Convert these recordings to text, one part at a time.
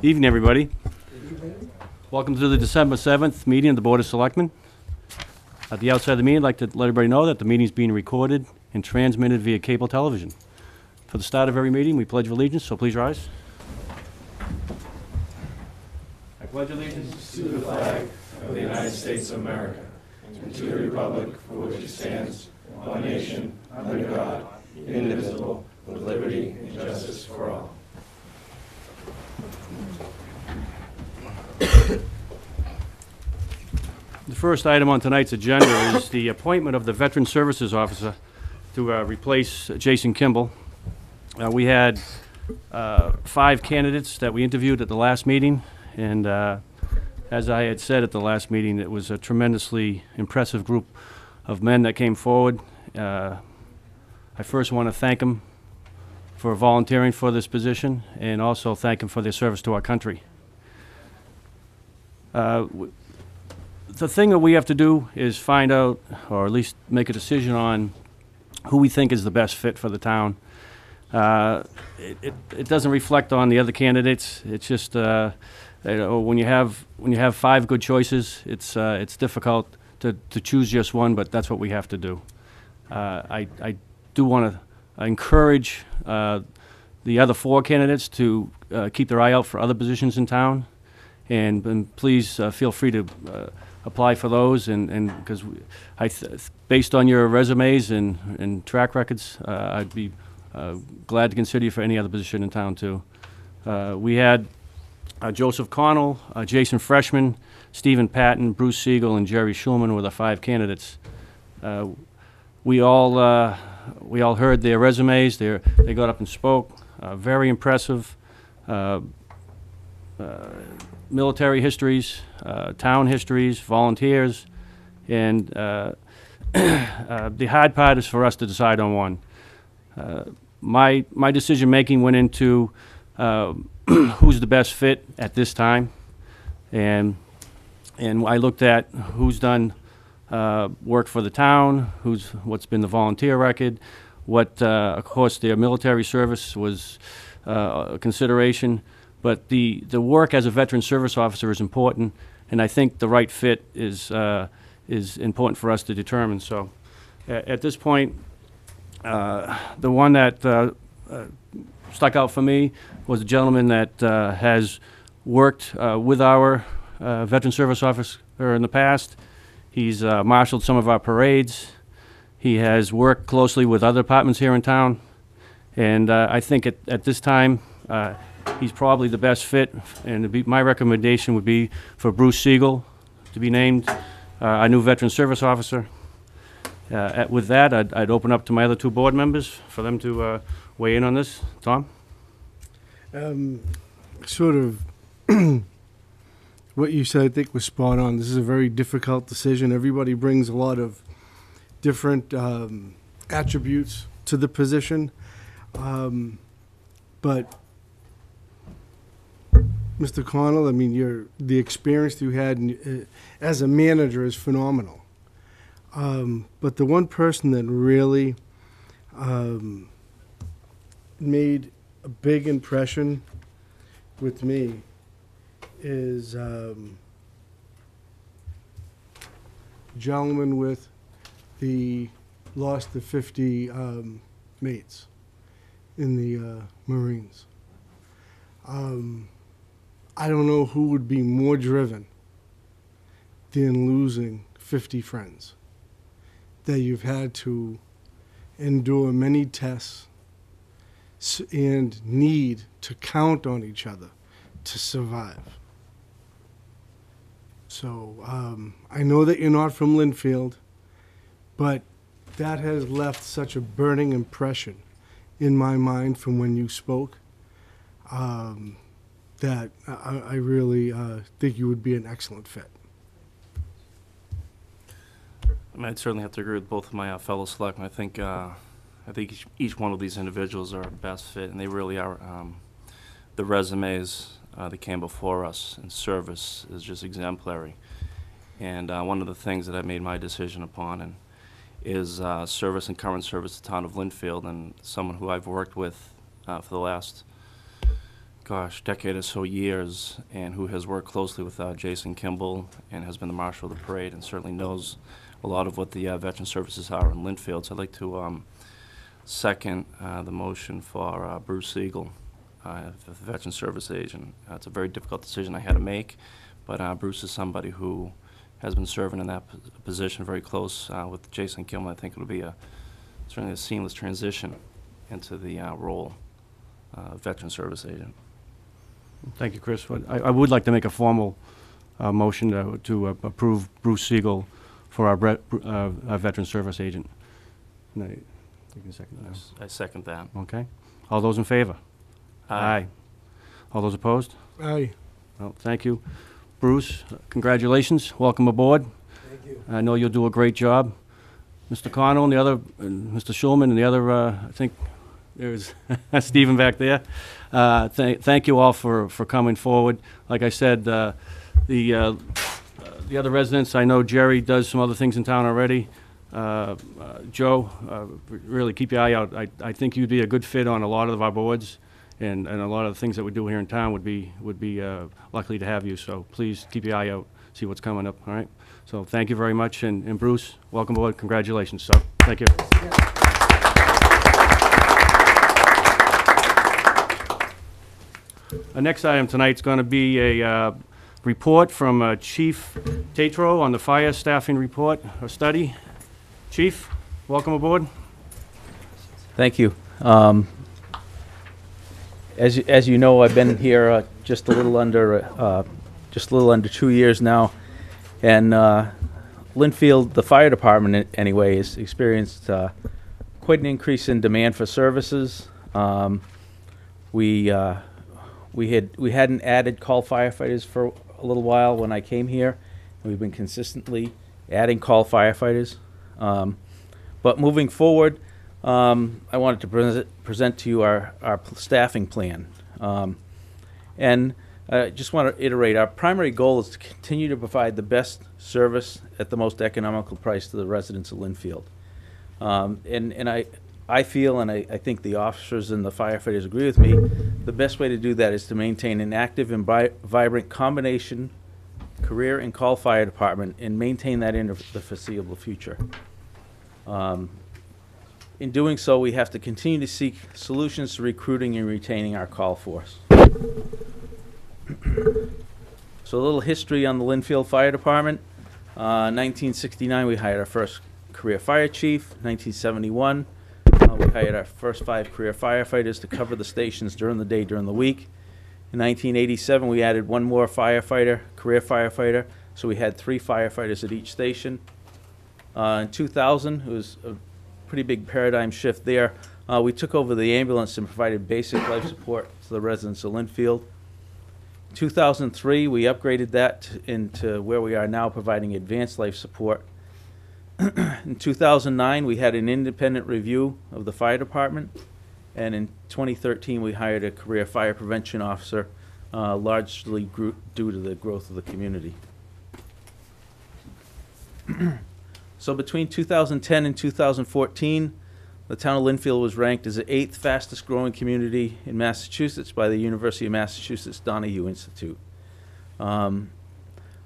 Evening, everybody. Welcome to the December 7th meeting of the Board of Selectmen. At the outset of the meeting, I'd like to let everybody know that the meeting is being recorded and transmitted via cable television. For the start of every meeting, we pledge allegiance, so please rise. I pledge allegiance to the flag of the United States of America and to the republic for which it stands, one nation, under God, indivisible, with liberty and justice for all. The first item on tonight's agenda is the appointment of the Veteran Services Officer to replace Jason Kimball. We had 5 candidates that we interviewed at the last meeting, and as I had said at the last meeting, it was a tremendously impressive group of men that came forward. I first want to thank them for volunteering for this position and also thank them for their service to our country. The thing that we have to do is find out, or at least make a decision on, who we think is the best fit for the town. It doesn't reflect on the other candidates. It's just when you have 5 good choices, it's difficult to choose just one, but that's what we have to do. I do want to encourage the other 4 candidates to keep their eye out for other positions in town, and please feel free to apply for those, and because based on your resumes and track records, I'd be glad to consider you for any other position in town too. We had Joseph Connell, Jason Freshman, Stephen Patton, Bruce Siegel, and Jerry Schulman were the 5 candidates. We all heard their resumes. They got up and spoke. Very impressive. Military histories, town histories, volunteers, and the hard part is for us to decide on one. My decision making went into who's the best fit at this time, and I looked at who's done work for the town, what's been the volunteer record, of course their military service was a consideration. But the work as a veteran service officer is important, and I think the right fit is important for us to determine. So, at this point, the one that stuck out for me was a gentleman that has worked with our veteran service officer in the past. He's marshaled some of our parades. He has worked closely with other departments here in town, and I think at this time, he's probably the best fit, and my recommendation would be for Bruce Siegel to be named our new Veteran Service Officer. With that, I'd open up to my other 2 board members for them to weigh in on this. Tom? Sort of what you said, I think, was spot on. This is a very difficult decision. Everybody brings a lot of different attributes to the position, but Mr. Connell, I mean, the experience you had as a manager is phenomenal. But the one person that really made a big impression with me is gentleman with lost the 50 mates in the Marines. I don't know who would be more driven than losing 50 friends that you've had to endure many tests and need to count on each other to survive. So I know that you're not from Linfield, but that has left such a burning impression in my mind from when you spoke. That I really think you would be an excellent fit. I mean, I'd certainly have to agree with both of my fellow selectmen. I think each one of these individuals are best fit, and they really are. The resumes that came before us in service is just exemplary. And one of the things that I made my decision upon is service and current service to the town of Linfield, and someone who I've worked with for the last gosh, decade or so years, and who has worked closely with Jason Kimball and has been the marshal of the parade and certainly knows a lot of what the veteran services are in Linfield. So I'd like to second the motion for Bruce Siegel, the veteran service agent. It's a very difficult decision I had to make, but Bruce is somebody who has been serving in that position very close with Jason Kimball. I think it'll be certainly a seamless transition into the role of veteran service agent. Thank you, Chris. I would like to make a formal motion to approve Bruce Siegel for our veteran service agent. No, you can second that. I second that. Okay. All those in favor? Aye. All those opposed? Aye. Well, thank you. Bruce, congratulations. Welcome aboard. Thank you. I know you'll do a great job. Mr. Connell and the other, and Mr. Schulman and the other, I think there's Stephen back there. Thank you all for coming forward. Like I said, the other residents, I know Jerry does some other things in town already. Joe, really keep your eye out. I think you'd be a good fit on a lot of our boards, and a lot of the things that we do here in town would be lucky to have you. So please keep your eye out, see what's coming up. All right. So thank you very much, and Bruce, welcome aboard. Congratulations. So thank you. Our next item tonight is going to be a report from Chief Tatro on the fire staffing report or study. Chief, welcome aboard. Thank you. As you know, I've been here just a little under 2 years now, and Linfield, the fire department anyway, has experienced quite an increase in demand for services. We hadn't added call firefighters for a little while when I came here, and we've been consistently adding call firefighters. But moving forward, I wanted to present to you our staffing plan. And I just want to iterate, our primary goal is to continue to provide the best service at the most economical price to the residents of Linfield. And I feel, and I think the officers and the firefighters agree with me, the best way to do that is to maintain an active and vibrant combination career and call fire department and maintain that into the foreseeable future. In doing so, we have to continue to seek solutions to recruiting and retaining our call force. So a little history on the Linfield Fire Department. 1969, we hired our first career fire chief. 1971, we hired our first 5 career firefighters to cover the stations during the day, during the week. In 1987, we added 1 more firefighter, career firefighter, so we had 3 firefighters at each station. In 2000, it was a pretty big paradigm shift there. We took over the ambulance and provided basic life support to the residents of Linfield. 2003, we upgraded that into where we are now, providing advanced life support. In 2009, we had an independent review of the fire department, and in 2013, we hired a career fire prevention officer, largely due to the growth of the community. So between 2010 and 2014, the town of Linfield was ranked as the 8th fastest growing community in Massachusetts by the University of Massachusetts Donahue Institute.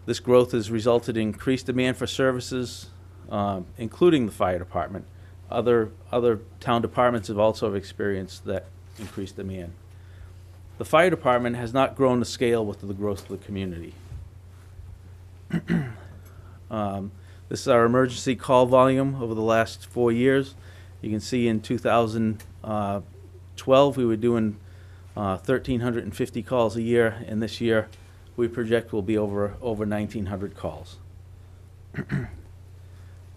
This growth has resulted in increased demand for services, including the fire department. Other town departments have also experienced that increased demand. The fire department has not grown to scale with the growth of the community. This is our emergency call volume over the last 4 years. You can see in 2012 we were doing 1,350 calls a year, and this year we project we'll be over 1,900 calls.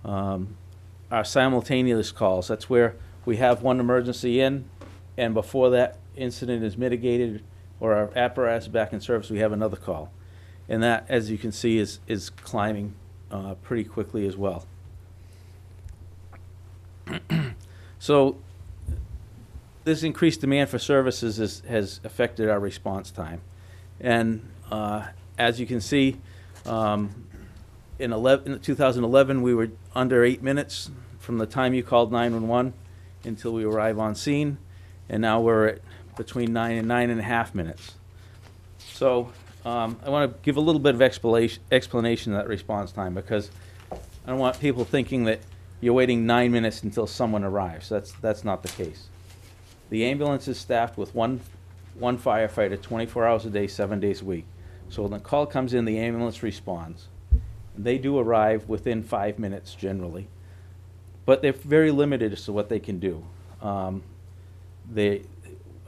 Our simultaneous calls, that's where we have one emergency in, and before that incident is mitigated or our apparatus back in service, we have another call. And that, as you can see, is climbing pretty quickly as well. So this increased demand for services has affected our response time. And as you can see, in 2011, we were under 8 minutes from the time you called 911 until we arrive on scene. And now we're at between 9 and 9.5 minutes. So I want to give a little bit of explanation of that response time, because I don't want people thinking that you're waiting 9 minutes until someone arrives. That's not the case. The ambulance is staffed with one firefighter 24 hours a day, 7 days a week. So when the call comes in, the ambulance responds. They do arrive within 5 minutes generally, but they're very limited as to what they can do. A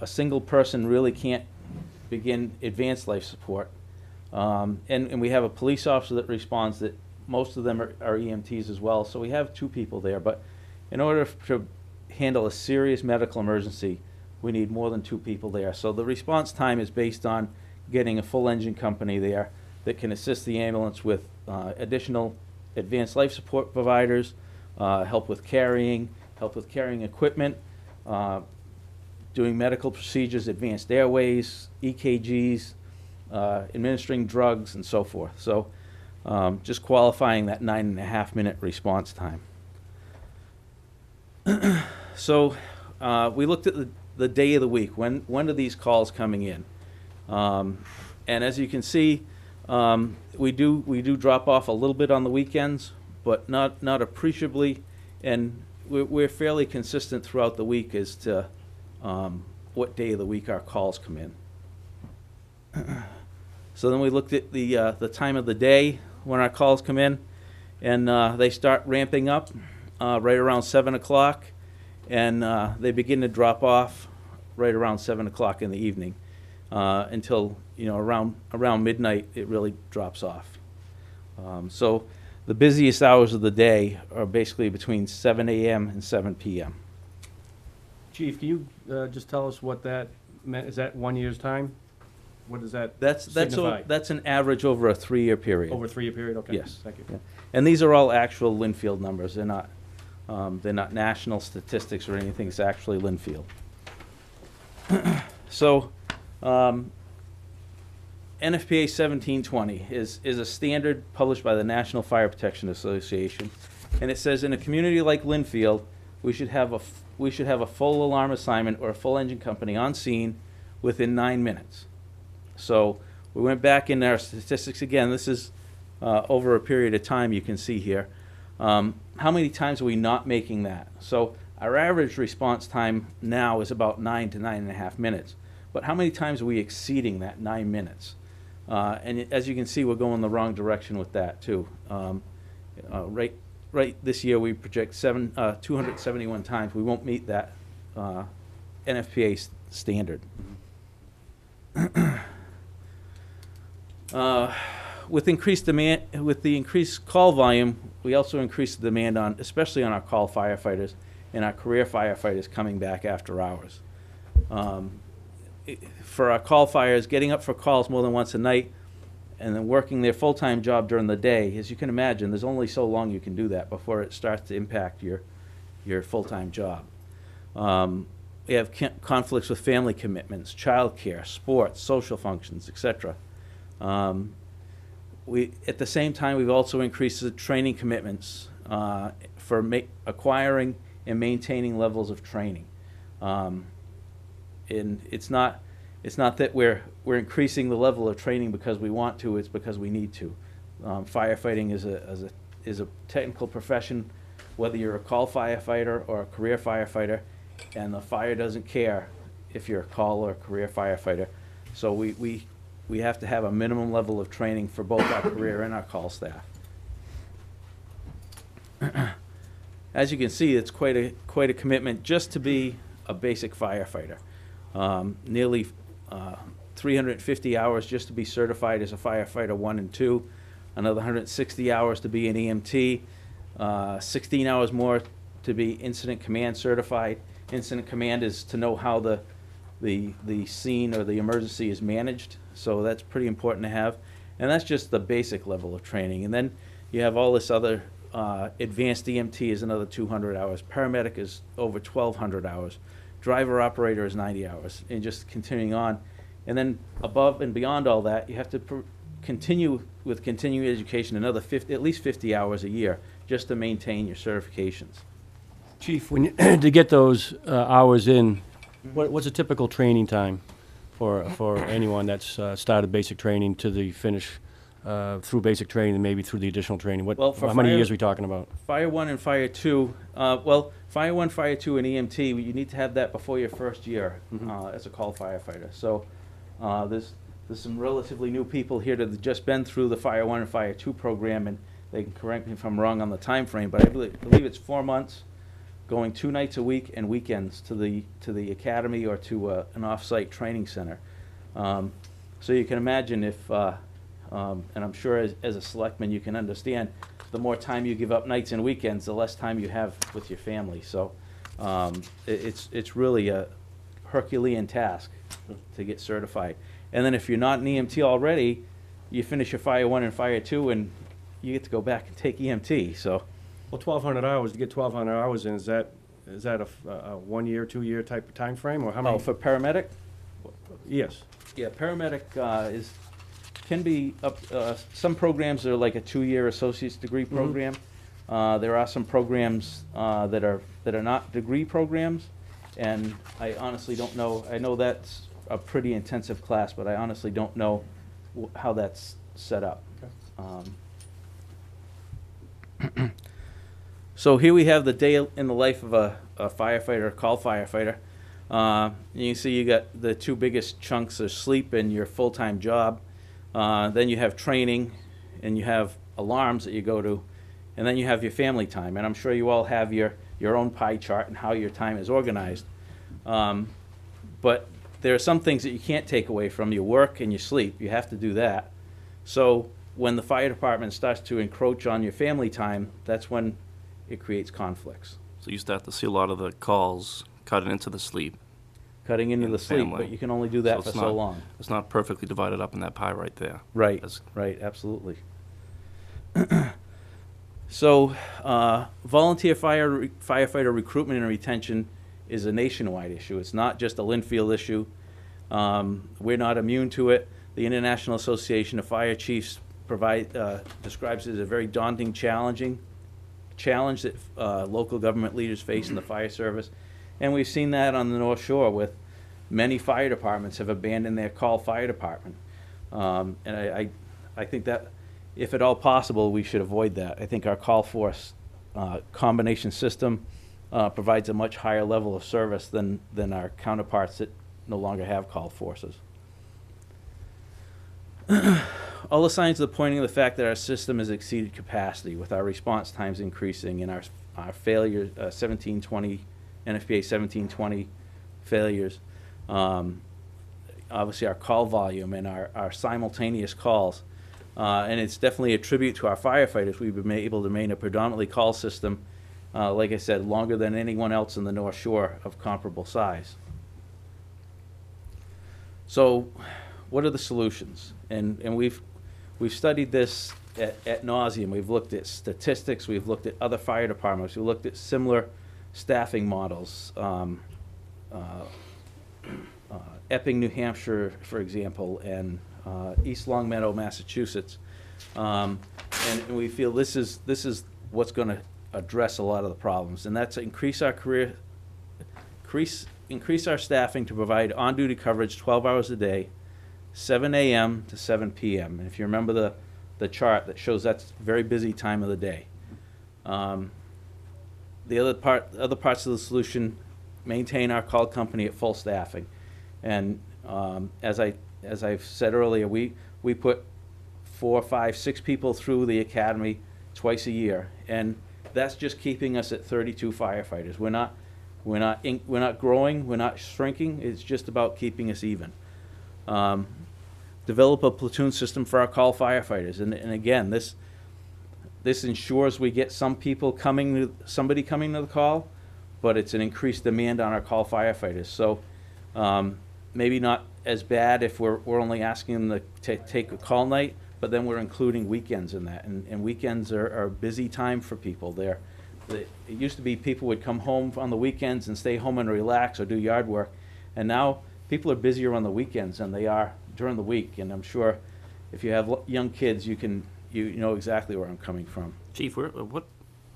single person really can't begin advanced life support. And we have a police officer that responds, that most of them are EMTs as well, so we have 2 people there. But in order to handle a serious medical emergency, we need more than 2 people there. So the response time is based on getting a full engine company there that can assist the ambulance with additional advanced life support providers, help with carrying equipment, doing medical procedures, advanced airways, EKGs, administering drugs, and so forth. So just qualifying that 9.5 minute response time. So we looked at the day of the week. When are these calls coming in? And as you can see, we do drop off a little bit on the weekends, but not appreciably, and we're fairly consistent throughout the week as to what day of the week our calls come in. So then we looked at the time of the day when our calls come in, and they start ramping up right around 7 o'clock, and they begin to drop off right around 7 o'clock in the evening until around midnight it really drops off. So the busiest hours of the day are basically between 7 a.m. and 7 p.m. Chief, can you just tell us what that meant? Is that 1 year's time? What does that signify? That's an average over a 3-year period. Over a 3-year period? Okay. Yes. Thank you. Yeah. And these are all actual Linfield numbers. They're not national statistics or anything. It's actually Linfield. So NFPA 1720 is a standard published by the National Fire Protection Association, and it says in a community like Linfield, we should have a full alarm assignment or a full engine company on scene within 9 minutes. So we went back in our statistics again. This is over a period of time, you can see here. How many times are we not making that? So our average response time now is about 9 to 9.5 minutes. But how many times are we exceeding that 9 minutes? And as you can see, we're going the wrong direction with that too. Right this year we project 271 times. We won't meet that NFPA standard. With increased demand, with the increased call volume, we also increase the demand on, especially on our call firefighters and our career firefighters coming back after hours. For our call fires, getting up for calls more than once a night and then working their full-time job during the day, as you can imagine, there's only so long you can do that before it starts to impact your full-time job. We have conflicts with family commitments, childcare, sports, social functions, etc. At the same time, we've also increased the training commitments for acquiring and maintaining levels of training. And it's not that we're increasing the level of training because we want to, it's because we need to. Firefighting is a technical profession, whether you're a call firefighter or a career firefighter, and the fire doesn't care if you're a call or a career firefighter. So we have to have a minimum level of training for both our career and our call staff. As you can see, it's quite a commitment just to be a basic firefighter. Nearly 350 hours just to be certified as a firefighter 1 and 2, another 160 hours to be an EMT, 16 hours more to be incident command certified. Incident command is to know how the scene or the emergency is managed, so that's pretty important to have. And that's just the basic level of training. And then you have all this other advanced EMT is another 200 hours. Paramedic is over 1,200 hours. Driver operator is 90 hours, and just continuing on. And then above and beyond all that, you have to continue with continuing education another at least 50 hours a year just to maintain your certifications. Chief, when to get those hours in, What's a typical training time for anyone that's started basic training to the finish, through basic training and maybe through the additional training? Well, for How many fire- years are we talking about? Fire 1 and Fire 2, well, Fire 1, Fire 2, and EMT, you need to have that before your first year as a call firefighter. So there's some relatively new people here that have just been through the Fire 1 and Fire 2 program, and they can correct me if I'm wrong on the time frame, but I believe it's 4 months, going 2 nights a week and weekends to the academy or to an off-site training center. So you can imagine if, and I'm sure as a selectman you can understand, the more time you give up nights and weekends, the less time you have with your family. So it's really a Herculean task to get certified. And then if you're not an EMT already, you finish your Fire 1 and Fire 2 and you get to go back and take EMT. So. Well, 1,200 hours, to get 1,200 hours in, is that a 1 year, 2 year type of time frame, or how many? Oh, for paramedic? Yes. Yeah, paramedic can be up. Some programs are like a 2-year associate's degree program. There are some programs that are not degree programs, and I honestly don't know. I know that's a pretty intensive class, but I honestly don't know how that's set up. Okay. So here we have the day in the life of a firefighter, a call firefighter. You can see you got the 2 biggest chunks of sleep and your full-time job. Then you have training, and you have alarms that you go to, and then you have your family time. And I'm sure you all have your own pie chart and how your time is organized. But there are some things that you can't take away from your work and your sleep. You have to do that. So when the fire department starts to encroach on your family time, that's when it creates conflicts. So you start to see a lot of the calls cutting into the sleep. Cutting into In the the sleep, family. but you can only do that So for it's so not- long. It's not perfectly divided up in that pie right there. Right, That's- right, absolutely. So, volunteer firefighter recruitment and retention is a nationwide issue. It's not just a Linfield issue. We're not immune to it. The International Association of Fire Chiefs describes it as a very daunting, challenge that local government leaders face in the fire service. And we've seen that on the North Shore with many fire departments have abandoned their call fire department. And I think that if at all possible, we should avoid that. I think our call force combination system provides a much higher level of service than our counterparts that no longer have call forces. All the signs are pointing to the fact that our system has exceeded capacity, with our response times increasing and our failure, 1720, NFPA 1720 failures. Obviously our call volume and our simultaneous calls. And it's definitely a tribute to our firefighters. We've been able to maintain a predominantly call system, like I said, longer than anyone else in the North Shore of comparable size. So what are the solutions? And we've studied this at nauseum. We've looked at statistics, we've looked at other fire departments, we've looked at similar staffing models. Epping, New Hampshire, for example, and East Longmeadow, Massachusetts. And we feel this is what's going to address a lot of the problems, and that's increase our staffing to provide on-duty coverage 12 hours a day, 7 a.m. to 7 p.m. And if you remember the chart that shows that's a very busy time of the day. The other parts of the solution, maintain our call company at full staffing. And as I've said earlier, we put 4, 5, 6 people through the academy twice a year, and that's just keeping us at 32 firefighters. We're not growing, we're not shrinking. It's just about keeping us even. Develop a platoon system for our call firefighters, and again, this ensures we get somebody coming to the call, but it's an increased demand on our call firefighters. So maybe not as bad if we're only asking them to take a call night, but then we're including weekends in that. And weekends are a busy time for people. It used to be people would come home on the weekends and stay home and relax or do yard work. And now people are busier on the weekends than they are during the week. And I'm sure if you have young kids, you know exactly where I'm coming from. Chief,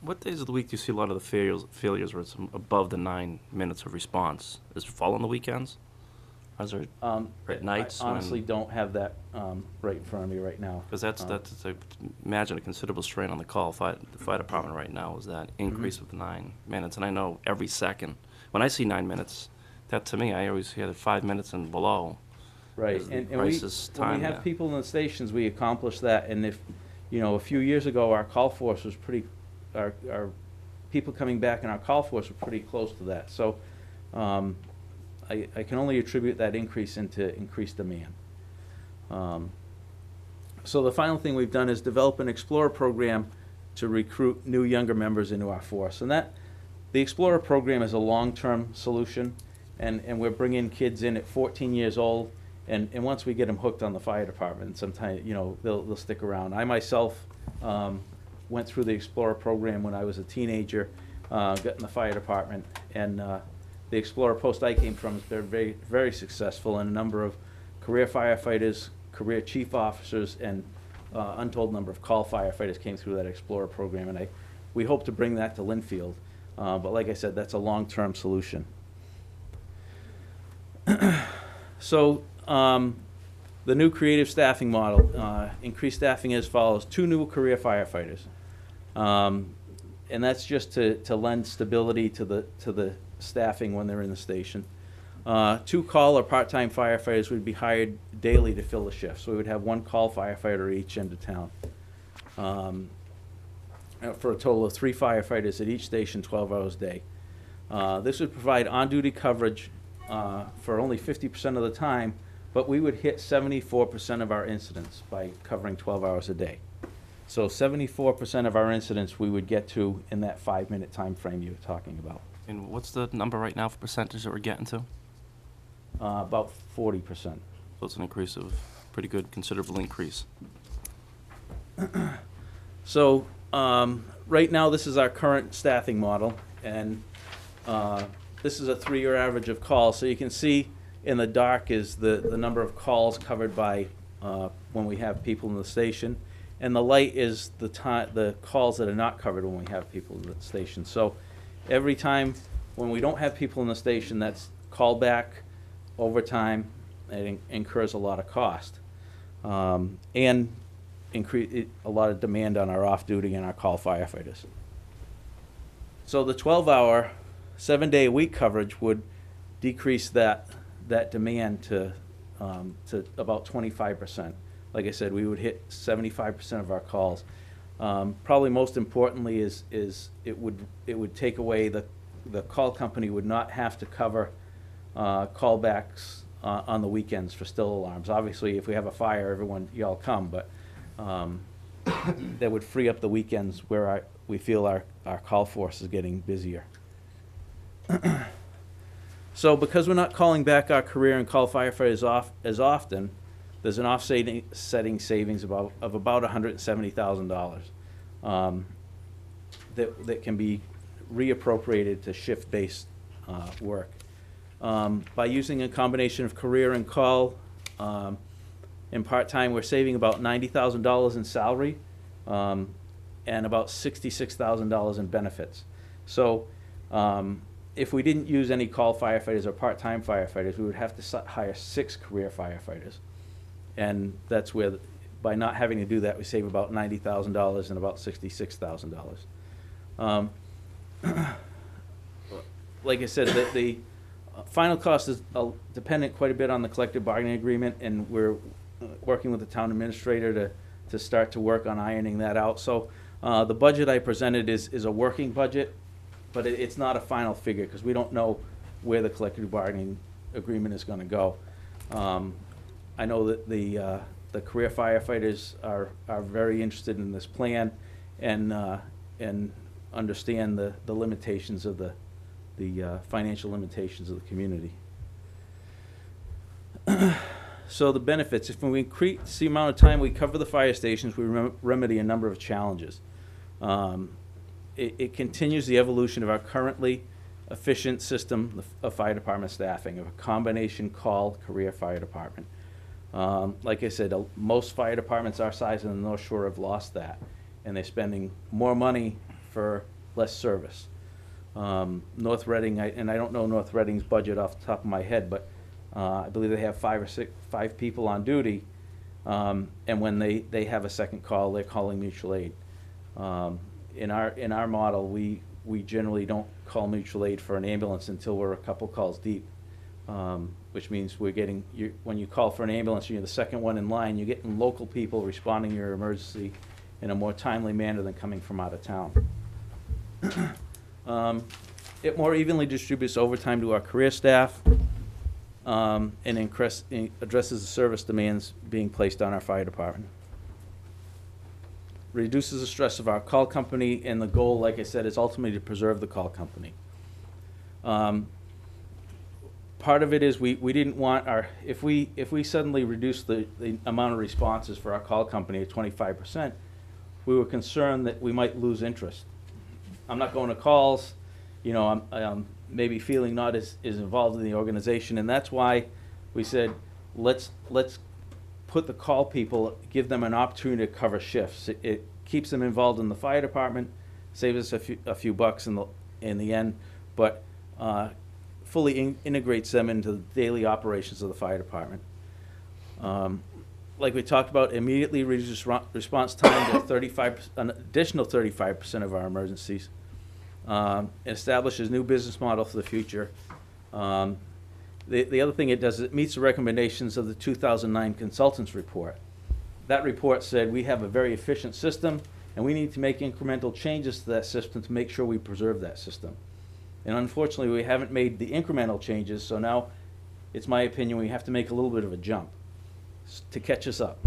What days of the week do you see a lot of the failures where it's above the 9 minutes of response? Does it fall on the weekends? Or is there at nights? I honestly don't have that right in front of me right now. Because that's imagine a considerable strain on the call. The fire department right now is that increase of the 9 minutes. And I know every second, when I see 9 minutes, that to me, I always hear the 5 minutes and below. Right, Is the and crisis when we time have there. people in the stations, we accomplish that, and if, you know, a few years ago, our call force was pretty, our people coming back in our call force were pretty close to that, so, I can only attribute that increase into increased demand. So the final thing we've done is develop an Explorer program to recruit new younger members into our force, and the Explorer program is a long-term solution, and we're bringing kids in at 14 years old. And once we get them hooked on the fire department, sometimes, you know, they'll stick around. I myself went through the Explorer program when I was a teenager, got in the fire department, and the Explorer post I came from has been very, very successful, and a number of career firefighters, career chief officers, and untold number of call firefighters came through that Explorer program, and we hope to bring that to Linfield. But like I said, that's a long-term solution. So, the new creative staffing model, increased staffing as follows: 2 new career firefighters. And that's just to lend stability to the staffing when they're in the station. 2 call or part-time firefighters would be hired daily to fill the shift. So we would have 1 call firefighter at each end of town. For a total of 3 firefighters at each station, 12 hours a day. This would provide on-duty coverage for only 50% of the time, but we would hit 74% of our incidents by covering 12 hours a day. So 74% of our incidents we would get to in that 5-minute time frame you were talking about. And what's the number right now for percentage that we're getting to? About 40%. So it's an increase of pretty good, considerable increase. So right now, this is our current staffing model, and this is a 3-year average of calls. So you can see in the dark is the number of calls covered by when we have people in the station, and the light is the calls that are not covered when we have people in the station. So every time when we don't have people in the station, that's callback, overtime, it incurs a lot of cost, and increase a lot of demand on our off-duty and our call firefighters. So the 12-hour, 7-day-a-week coverage would decrease that demand to about 25%. Like I said, we would hit 75% of our calls. Probably most importantly is it would take away the call company would not have to cover callbacks on the weekends for still alarms. Obviously, if we have a fire, y'all come, but that would free up the weekends where we feel our call force is getting busier. So because we're not calling back our career and call firefighters as often, there's an offsetting savings of about $170,000 that can be reappropriated to shift-based work. By using a combination of career and call and part-time, we're saving about $90,000 in salary and about $66,000 in benefits. So if we didn't use any call firefighters or part-time firefighters, we would have to hire 6 career firefighters. And that's where, by not having to do that, we save about $90,000 and about $66,000. Like I said, the final cost is dependent quite a bit on the collective bargaining agreement, and we're working with the town administrator to start to work on ironing that out. So the budget I presented is a working budget, but it's not a final figure because we don't know where the collective bargaining agreement is going to go. I know that the career firefighters are very interested in this plan and understand the limitations of the financial limitations of the community. So the benefits: if we increase the amount of time we cover the fire stations, we remedy a number of challenges. It continues the evolution of our currently efficient system of fire department staffing, of a combination call career fire department. Like I said, most fire departments our size in the North Shore have lost that, and they're spending more money for less service. North Reading, and I don't know North Reading's budget off the top of my head, but I believe they have five people on duty, and when they have a second call, they're calling mutual aid. In our model, we generally don't call mutual aid for an ambulance until we're a couple calls deep, which means we're getting, when you call for an ambulance, you're the second one in line, you're getting local people responding to your emergency in a more timely manner than coming from out of town. It more evenly distributes overtime to our career staff, and addresses the service demands being placed on our fire department. Reduces the stress of our call company, and the goal, like I said, is ultimately to preserve the call company. Part of it is we didn't want if we suddenly reduce the amount of responses for our call company at 25%, we were concerned that we might lose interest. I'm not going to calls, you know, I'm maybe feeling not as involved in the organization, and that's why we said, let's put the call people, give them an opportunity to cover shifts. It keeps them involved in the fire department, saves us a few bucks in the end, but fully integrates them into the daily operations of the fire department. Like we talked about, immediately reduces response time to an additional 35% of our emergencies. Establishes new business model for the future. The other thing it does is it meets the recommendations of the 2009 consultants report. That report said we have a very efficient system and we need to make incremental changes to that system to make sure we preserve that system. And unfortunately, we haven't made the incremental changes, so now it's my opinion we have to make a little bit of a jump to catch us up.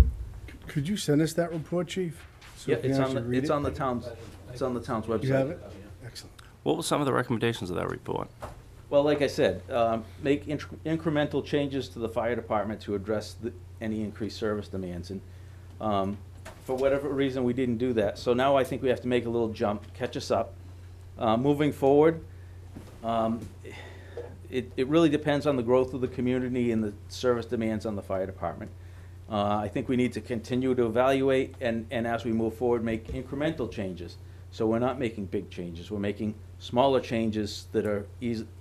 Could you send us that report, Chief? So Yeah, we can actually read it's it? on the town's website. You have it? Excellent. What were some of the recommendations of that report? Well, like I said, make incremental changes to the fire department to address any increased service demands. And for whatever reason, we didn't do that. So now I think we have to make a little jump, catch us up. Moving forward, it really depends on the growth of the community and the service demands on the fire department. I think we need to continue to evaluate and as we move forward, make incremental changes. So we're not making big changes. We're making smaller changes that are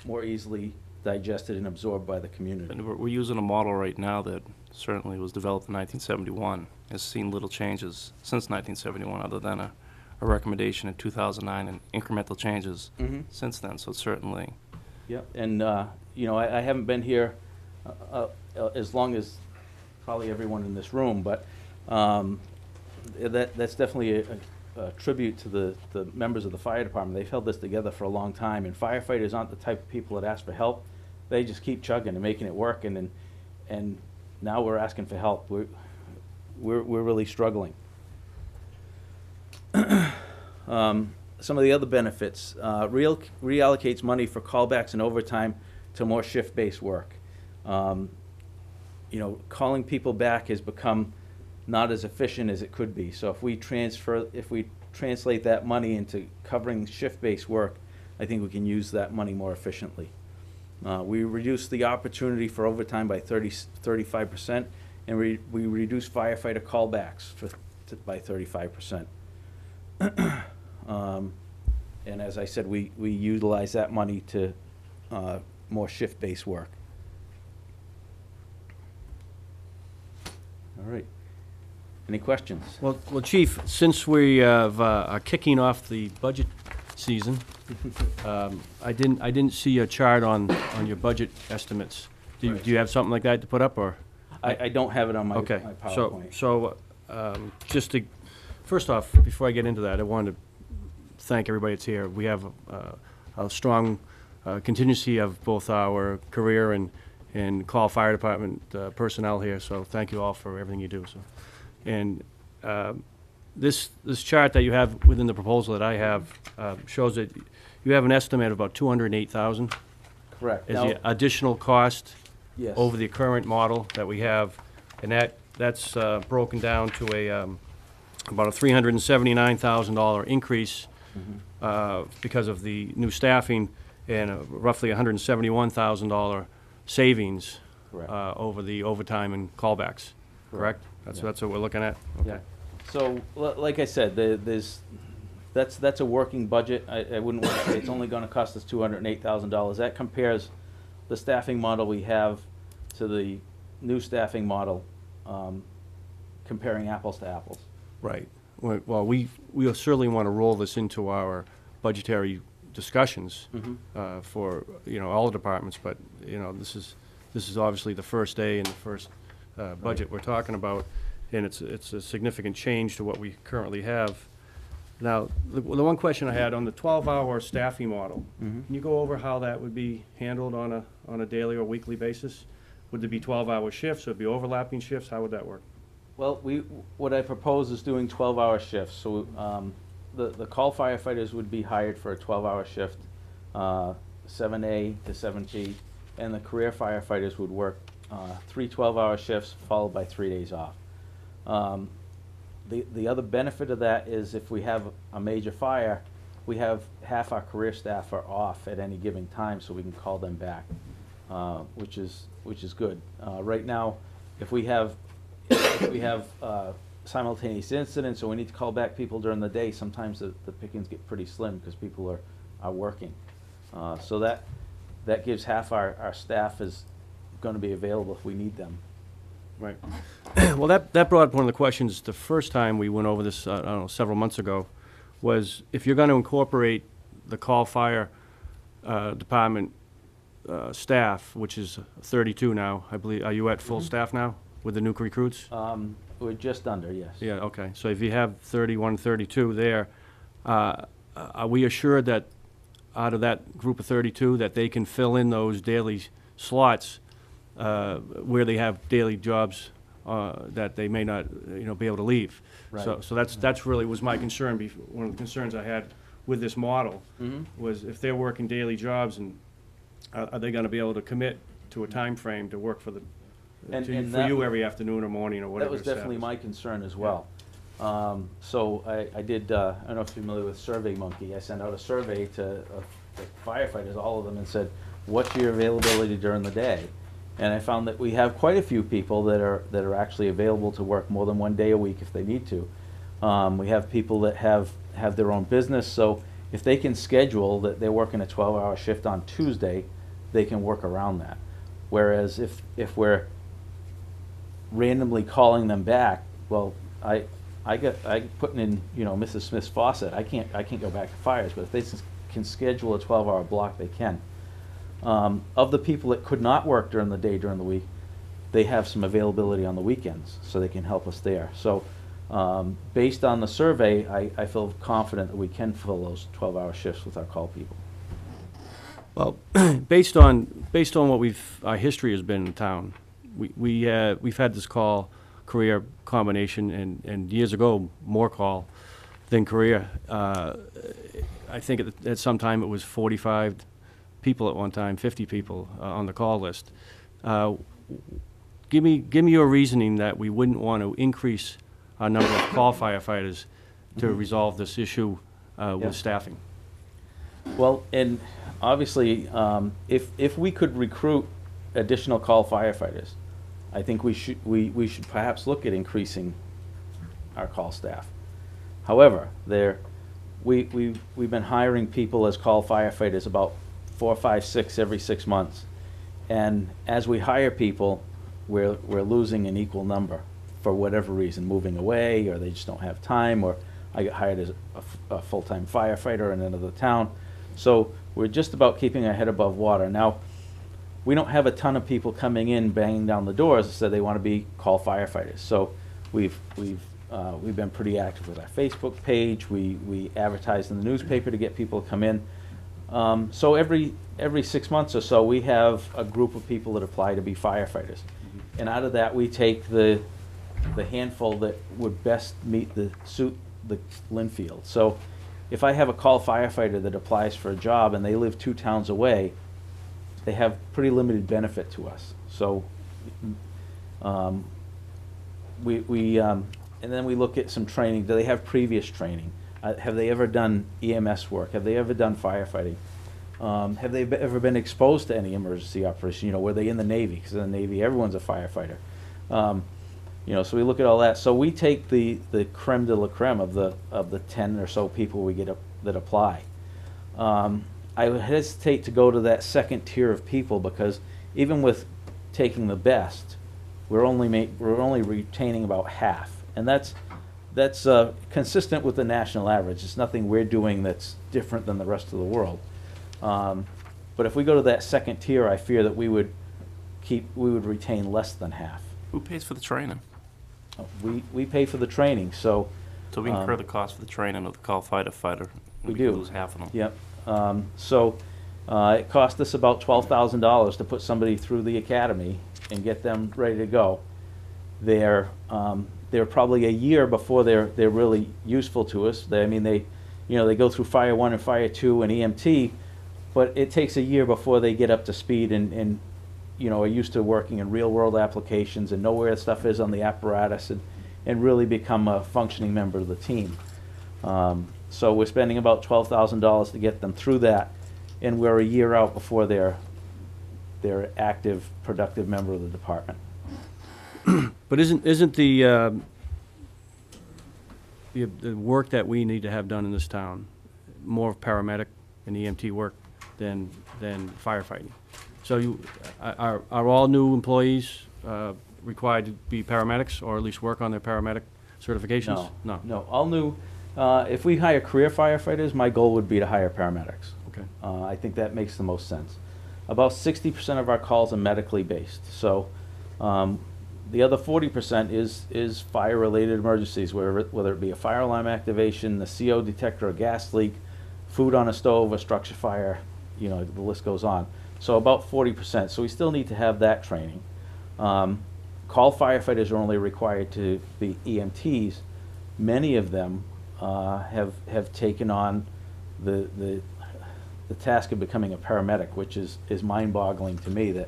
more easily digested and absorbed by the community. And we're using a model right now that certainly was developed in 1971. Has seen little changes since 1971 other than a recommendation in 2009 and incremental changes since then. So certainly. Yeah, and you know, I haven't been here as long as probably everyone in this room, but that's definitely a tribute to the members of the fire department. They've held this together for a long time, and firefighters aren't the type of people that ask for help. They just keep chugging and making it work, and now we're asking for help. We're really struggling. Some of the other benefits, reallocates money for callbacks and overtime to more shift-based work. You know, calling people back has become not as efficient as it could be. So if we translate that money into covering shift-based work, I think we can use that money more efficiently. We reduce the opportunity for overtime by 35%, and we reduce firefighter callbacks by 35%. And as I said, we utilize that money to more shift-based work. All right. Any questions? Well, Chief, since we are kicking off the budget season, I didn't see a chart on your budget estimates. Do you have something like that to put up, or? I don't have it on my Okay, PowerPoint. so just to, first off, before I get into that, I wanted to thank everybody that's here. We have a strong contingency of both our career and call fire department personnel here, so thank you all for everything you do. So, and this chart that you have within the proposal that I have shows that you have an estimate of about $208,000 Correct. as Now, the additional cost yes. over the current model that we have, and that's broken down to about a $379,000 increase because of the new staffing and roughly $171,000 savings Correct. over the overtime and callbacks. Correct? That's what we're looking at. Okay. Yeah. So, like I said, there's that's a working budget. I wouldn't want to say it's only gonna cost us $208,000. That compares the staffing model we have to the new staffing model, comparing apples to apples. Right. Well, we certainly want to roll this into our budgetary discussions for, all the departments, but, this is obviously the first day and the first budget we're talking about, and it's a significant change to what we currently have. Now, the one question I had on the 12-hour staffing model, can you go over how that would be handled on a daily or weekly basis? Would there be 12-hour shifts, or would it be overlapping shifts? How would that work? Well, what I propose is doing 12-hour shifts. So the call firefighters would be hired for a 12-hour shift, 7A to 7P, and the career firefighters would work 3 12-hour shifts followed by 3 days off. The other benefit of that is if we have a major fire, we have half our career staff are off at any given time, so we can call them back, which is good. Right now, if we have simultaneous incidents, or we need to call back people during the day, sometimes the pickings get pretty slim because people are working. So that gives half our staff is going to be available if we need them. Right. Well, that brought up one of the questions the first time we went over this, I don't know, several months ago, was if you're going to incorporate the call fire department staff, which is 32 now, I believe, are you at full staff now with the new recruits? We're just under, yes. Yeah, okay. So if you have 31, 32 there, are we assured that out of that group of 32 that they can fill in those daily slots where they have daily jobs that they may not, be able to leave? Right. So that's really was my concern. One of the concerns I had with this model was if they're working daily jobs, and are they going to be able to commit to a time frame to work for for you every afternoon or morning or whatever? That was definitely my concern as well. So I did, I don't know if you're familiar with SurveyMonkey. I sent out a survey to the firefighters, all of them, and said, what's your availability during the day? And I found that we have quite a few people that are actually available to work more than 1 day a week if they need to. We have people that have their own business, so if they can schedule that they're working a 12-hour shift on Tuesday, they can work around that. Whereas if we're randomly calling them back, well, I putting in Mrs. Smith's faucet. I can't go back to fires, but if they can schedule a 12-hour block, they can. Of the people that could not work during the day during the week, they have some availability on the weekends, so they can help us there. So based on the survey, I feel confident that we can fill those 12-hour shifts with our call people. Well, based on what our history has been in town, we've had this call career combination, and years ago more call than career. I think at some time it was 45 people at one time, 50 people on the call list. Give me your reasoning that we wouldn't want to increase our number of call firefighters to resolve this issue with staffing. Well, and obviously, if we could recruit additional call firefighters, I think we should perhaps look at increasing our call staff. However, we've been hiring people as call firefighters about 4, 5, 6 every 6 months, and as we hire people, we're losing an equal number for whatever reason, moving away, or they just don't have time, or I got hired as a full-time firefighter in another town. So we're just about keeping our head above water. Now, we don't have a ton of people coming in banging down the doors that say they want to be call firefighters. So we've been pretty active with our Facebook page. We advertise in the newspaper to get people to come in. So every 6 months or so, we have a group of people that apply to be firefighters, and out of that, we take the handful that would best suit the Linfield. So if I have a call firefighter that applies for a job and they live 2 towns away, they have pretty limited benefit to us. So and then we look at some training. Do they have previous training? Have they ever done EMS work? Have they ever done firefighting? Have they ever been exposed to any emergency operation? Were they in the Navy? Because in the Navy, everyone's a firefighter. You know, so we look at all that. So we take the creme de la creme of the 10 or so people we get that apply. I would hesitate to go to that second tier of people because even with taking the best, we're only retaining about half, and that's consistent with the national average. It's nothing we're doing that's different than the rest of the world. But if we go to that second tier, I fear that we would retain less than half. Who pays for the training? We pay for the training, so. So we incur the cost for the training of the call fighter. We can do. lose half of them. Yep. It cost us about $12,000 to put somebody through the academy and get them ready to go. They're probably a year before they're really useful to us. They go through Fire 1 and Fire 2 and EMT, but it takes a year before they get up to speed and are used to working in real world applications and know where stuff is on the apparatus and really become a functioning member of the team. So we're spending about $12,000 to get them through that, and we're a year out before they're active, productive member of the department. But isn't the work that we need to have done in this town more paramedic and EMT work than firefighting? So are all new employees required to be paramedics or at least work on their paramedic certifications? No. All new. If we hire career firefighters, my goal would be to hire paramedics. Okay. I think that makes the most sense. About 60% of our calls are medically based. So the other 40% is fire-related emergencies, whether it be a fire alarm activation, the CO detector, a gas leak, food on a stove, a structure fire, the list goes on. So about 40%. So we still need to have that training. Call firefighters are only required to be EMTs. Many of them have taken on the task of becoming a paramedic, which is mind-boggling to me.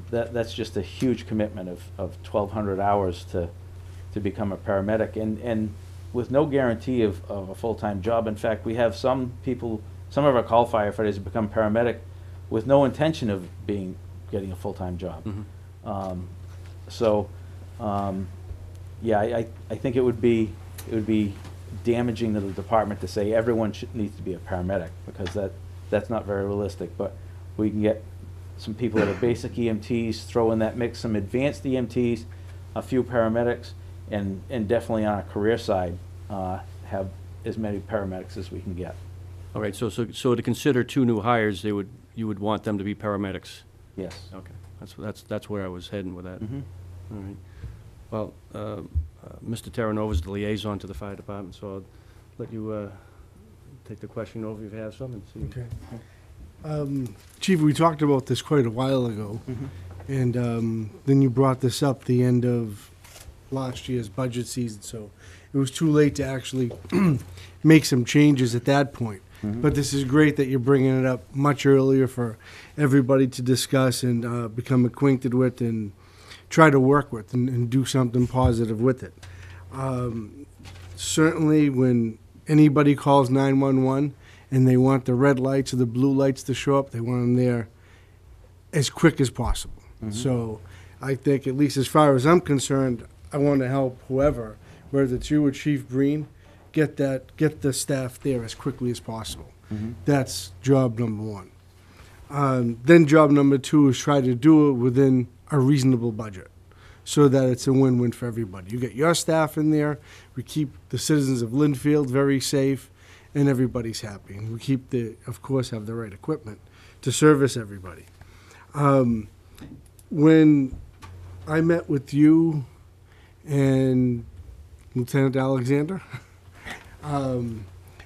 That's just a huge commitment of 1,200 hours to become a paramedic, and with no guarantee of a full-time job. In fact, we have some of our call firefighters have become paramedic with no intention of getting a full-time job. Mm-hmm. I think it would be damaging to the department to say everyone needs to be a paramedic, because that's not very realistic. But we can get some people that are basic EMTs, throw in that mix some advanced EMTs, a few paramedics, and definitely on our career side have as many paramedics as we can get. All right, so to consider two new hires, you would want them to be paramedics? Yes. Okay, that's where I was heading with that. Mm-hmm. All right. Well, Mr. Terranova is the liaison to the fire department, so I'll let you take the question over if you have some and see. Okay. Chief, we talked about this quite a while ago, and then you brought this up the end of last year's budget season, so it was too late to actually make some changes at that point. But this is great that you're bringing it up much earlier for everybody to discuss and become acquainted with and try to work with and do something positive with it. Certainly when anybody calls 911 and they want the red lights or the blue lights to show up, they want them there as quick as possible. So I think, at least as far as I'm concerned, I want to help whoever, whether it's you or Chief Breen, get the staff there as quickly as possible. That's job number one. Then job number two is try to do it within a reasonable budget so that it's a win-win for everybody. You get your staff in there, we keep the citizens of Linfield very safe, and everybody's happy. And we keep of course, have the right equipment to service everybody. When I met with you and Lieutenant Alexander,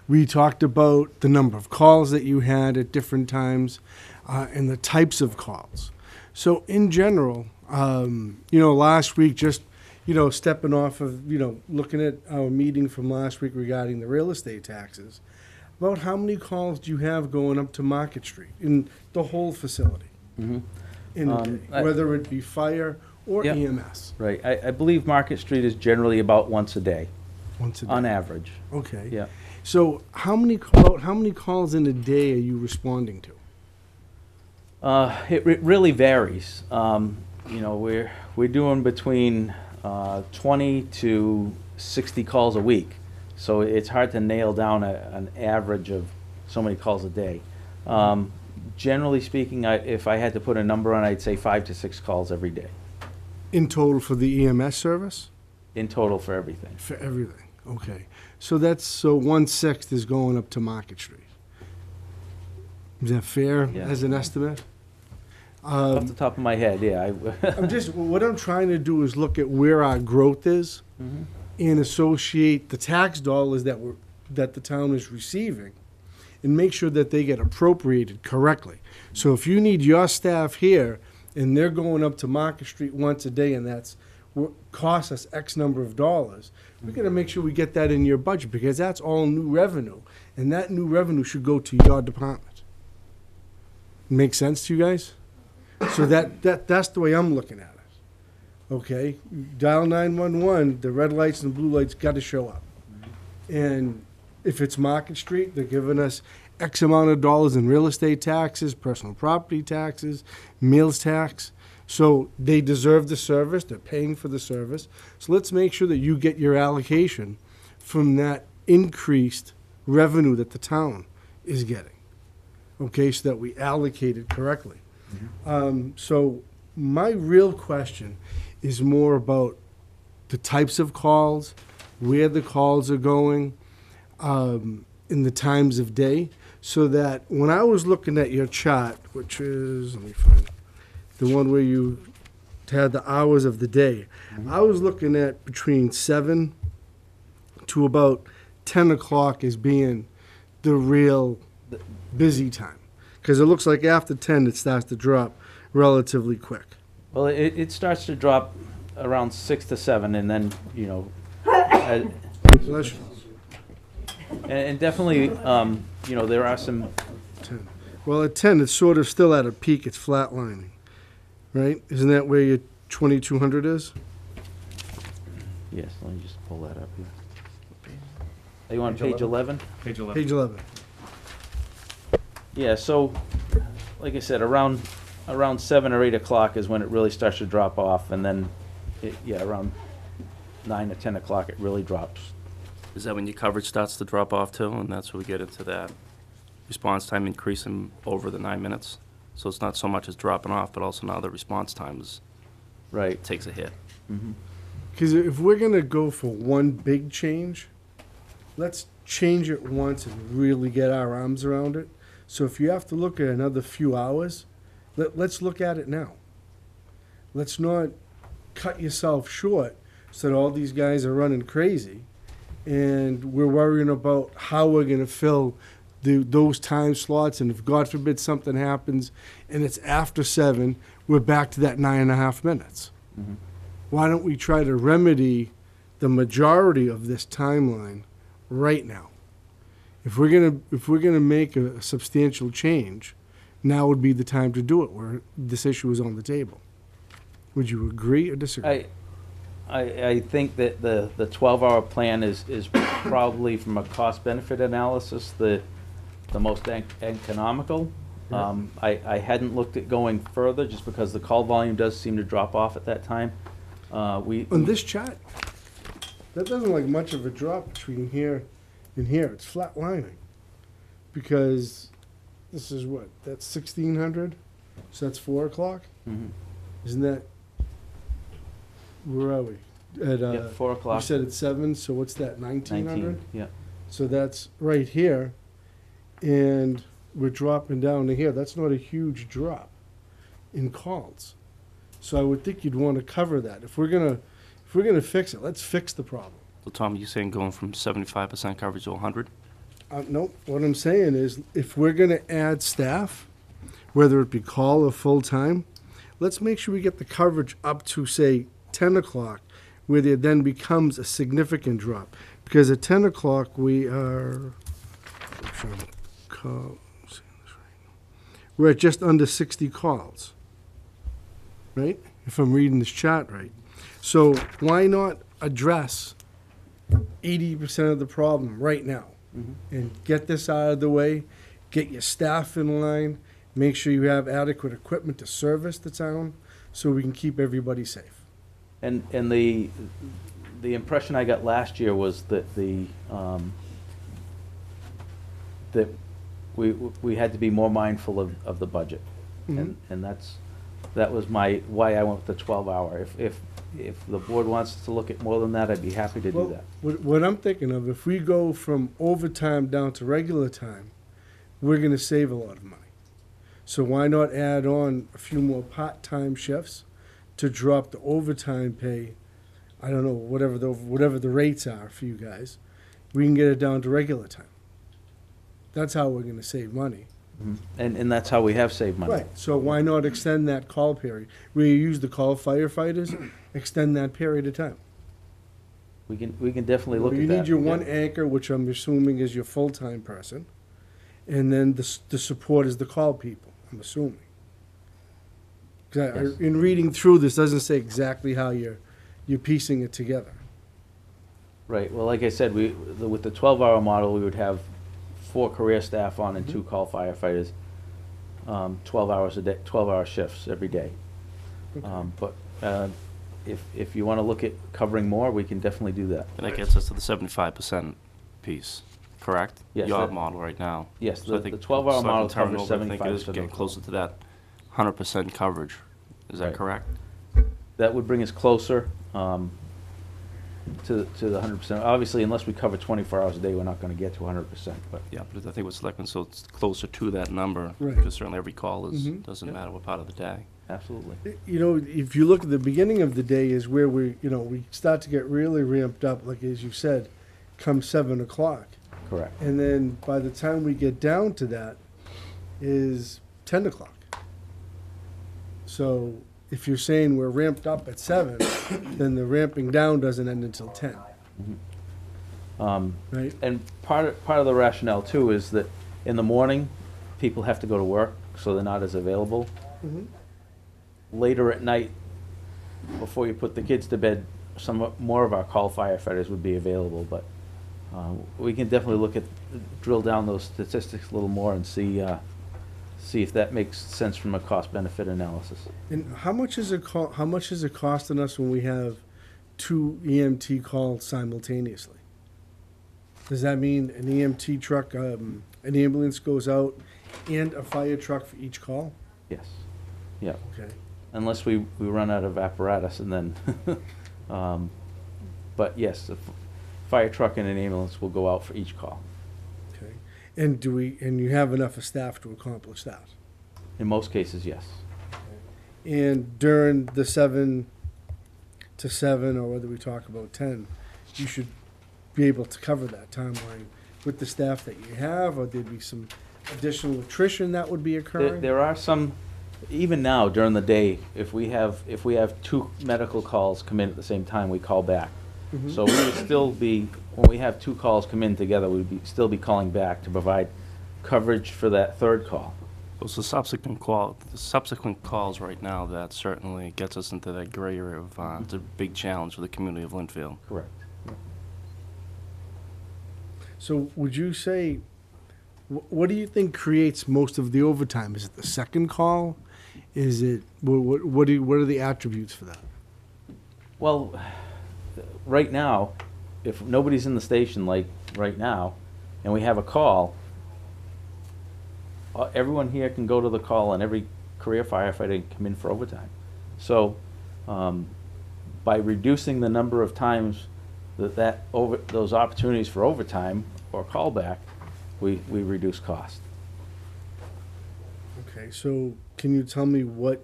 we talked about the number of calls that you had at different times and the types of calls. So in general, last week, just, stepping off of, looking at our meeting from last week regarding the real estate taxes, about how many calls do you have going up to Market Street in the whole facility in a day, whether it be fire or EMS? Right. I believe Market Street is generally about once a day. Once a day. On average. Okay. Yeah. So how many calls in a day are you responding to? It really varies. We're doing between 20 to 60 calls a week. So it's hard to nail down an average of so many calls a day. Generally speaking, if I had to put a number on, I'd say 5 to 6 calls every day In total for the EMS service? in total for everything. For everything, okay. So that's, so 1/6 is going up to Market Street. Is that fair Yeah. as an estimate? Off the top of my head, yeah. I'm just, what I'm trying to do is look at where our growth is Mhm. and associate the tax dollars that the town is receiving and make sure that they get appropriated correctly. So if you need your staff here and they're going up to Market Street once a day and that's what costs us X number of dollars, we gotta make sure we get that in your budget because that's all new revenue. And that new revenue should go to your department. Make sense to you guys? So that's the way I'm looking at it. Okay, dial 911, the red lights and blue lights got to show up. And if it's Market Street, they're giving us X amount of dollars in real estate taxes, personal property taxes, meals tax. So they deserve the service, they're paying for the service. So let's make sure that you get your allocation from that increased revenue that the town is getting. Okay, so that we allocate it correctly. So my real question is more about the types of calls, where the calls are going, in the times of day, so that when I was looking at your chart, which is, let me find the one where you had the hours of the day, I was looking at between 7 to about 10 o'clock as being the real busy time. Because it looks like after 10, it starts to drop relatively quick. Well, it starts to drop around 6 to 7, and then, you know, uh, Bless you. and definitely, you know, there are some, 10. Well, at 10, it's sort of still at a peak. It's flatlining, right? Isn't that where your 2200 is? yes, let me just pull that up here. Are you on page 11? Page 11. Page 11. Yeah, so, like I said, around 7 or 8 o'clock is when it really starts to drop off, and then, around 9 or 10 o'clock, it really drops. Is that when your coverage starts to drop off too? And that's where we get into that response time increasing over the 9 minutes? So it's not so much as dropping off, but also now the response time Right. takes a hit. Because if we're going to go for one big change, let's change it once and really get our arms around it. So if you have to look at another few hours, let's look at it now. Let's not cut yourself short so that all these guys are running crazy and we're worrying about how we're going to fill those time slots. And if, God forbid, something happens and it's after 7, we're back to that 9.5 minutes. Why don't we try to remedy the majority of this timeline right now? If we're gonna make a substantial change, now would be the time to do it where this issue is on the table. Would you agree or disagree? I think that the 12-hour plan is probably, from a cost-benefit analysis, the most economical. I hadn't looked at going further, just because the call volume does seem to drop off at that time. On this chart, that doesn't look like much of a drop between here and here. It's flat lining. Because this is what? That's 1600? So that's 4 o'clock? Mhm. Isn't that, where are we? At, Yeah, 4 you o'clock, said it's 7, so what's that, 1900? 19, yeah. So that's right here, and we're dropping down to here. That's not a huge drop in calls. So I would think you'd want to cover that. If we're gonna fix it, let's fix the problem. So Tom, you saying going from 75% coverage to 100? Nope, what I'm saying is, if we're gonna add staff, whether it be call or full-time, let's make sure we get the coverage up to, say, 10 o'clock, where there then becomes a significant drop. Because at 10 o'clock, we are, I'm trying to call, I'm saying this right. We're at just under 60 calls, right? If I'm reading this chart right. So why not address 80% of the problem right now? And get this out of the way, get your staff in line, make sure you have adequate equipment to service the town, so we can keep everybody safe. And the impression I got last year was that that we had to be more mindful of the budget. Mhm. And that was why I went with the 12-hour. If the board wants to look at more than that, I'd be happy to do Well, that. what I'm thinking of, if we go from overtime down to regular time, we're gonna save a lot of money. So why not add on a few more part-time shifts to drop the overtime pay? I don't know, whatever the rates are for you guys, we can get it down to regular time. That's how we're gonna save money. And that's how we have saved money. Right, so why not extend that call period? Where you use the call firefighters, extend that period of time. We can definitely look at that. You need your yeah. one anchor, which I'm assuming is your full-time person, and then the support is the call people, I'm assuming. 'Cause Yes. in reading through this, doesn't say exactly how you're piecing it together. Right, well, like I said, with the 12-hour model, we would have 4 career staff on and 2 call firefighters, 12 hours a day, 12-hour shifts every day. But if you want to look at covering more, we can definitely do that. And that gets us to the 75% piece, correct? Yes, Your that- model right now. Yes, So I the think 12-hour model Selectmen covers turnover, I think, is 75%. getting closer to that 100% coverage. Is that Right. correct? That would bring us closer to the 100%. Obviously, unless we cover 24 hours a day, we're not going to get to 100%, but Yeah, but I think with Selectmen, so it's closer to that number. Right. Because certainly every call Mhm. doesn't Yeah. matter what part of the day. absolutely. You know, if you look at the beginning of the day is where we start to get really ramped up, like as you said, come 7 o'clock. Correct. And then by the time we get down to that is 10 o'clock. So if you're saying we're ramped up at 7, then the ramping down doesn't end until 10, right? And part of the rationale too is that in the morning, people have to go to work, so they're not as available. Mhm. Later at night, before you put the kids to bed, some more of our call firefighters would be available, but we can definitely drill down those statistics a little more and see if that makes sense from a cost-benefit analysis. And how much is it costing us when we have 2 EMT calls simultaneously? Does that mean an EMT truck, an ambulance goes out and a fire truck for each call? Yes, yeah, Okay. unless we run out of apparatus and then, but yes, the fire truck and an ambulance will go out for each call. Okay. And you have enough of staff to accomplish that? In most cases, yes. And during the 7 to 7, or whether we talk about 10, you should be able to cover that timeline with the staff that you have, or there'd be some additional attrition that would be occurring? There are some, even now during the day, if we have 2 medical calls come in at the same time, we call back. Mhm. So we would still be, when we have 2 calls come in together, we'd still be calling back to provide coverage for that 3rd call. Those the subsequent calls right now, that certainly gets us into that gray area of, it's a big challenge for the community of Linfield. Correct. So would you say, what do you think creates most of the overtime? Is it the second call? Is it, what are the attributes for that? Well, right now, if nobody's in the station like right now, and we have a call, everyone here can go to the call and every career firefighter can come in for overtime. So, by reducing the number of times those opportunities for overtime or callback, we reduce cost. Okay, so can you tell me what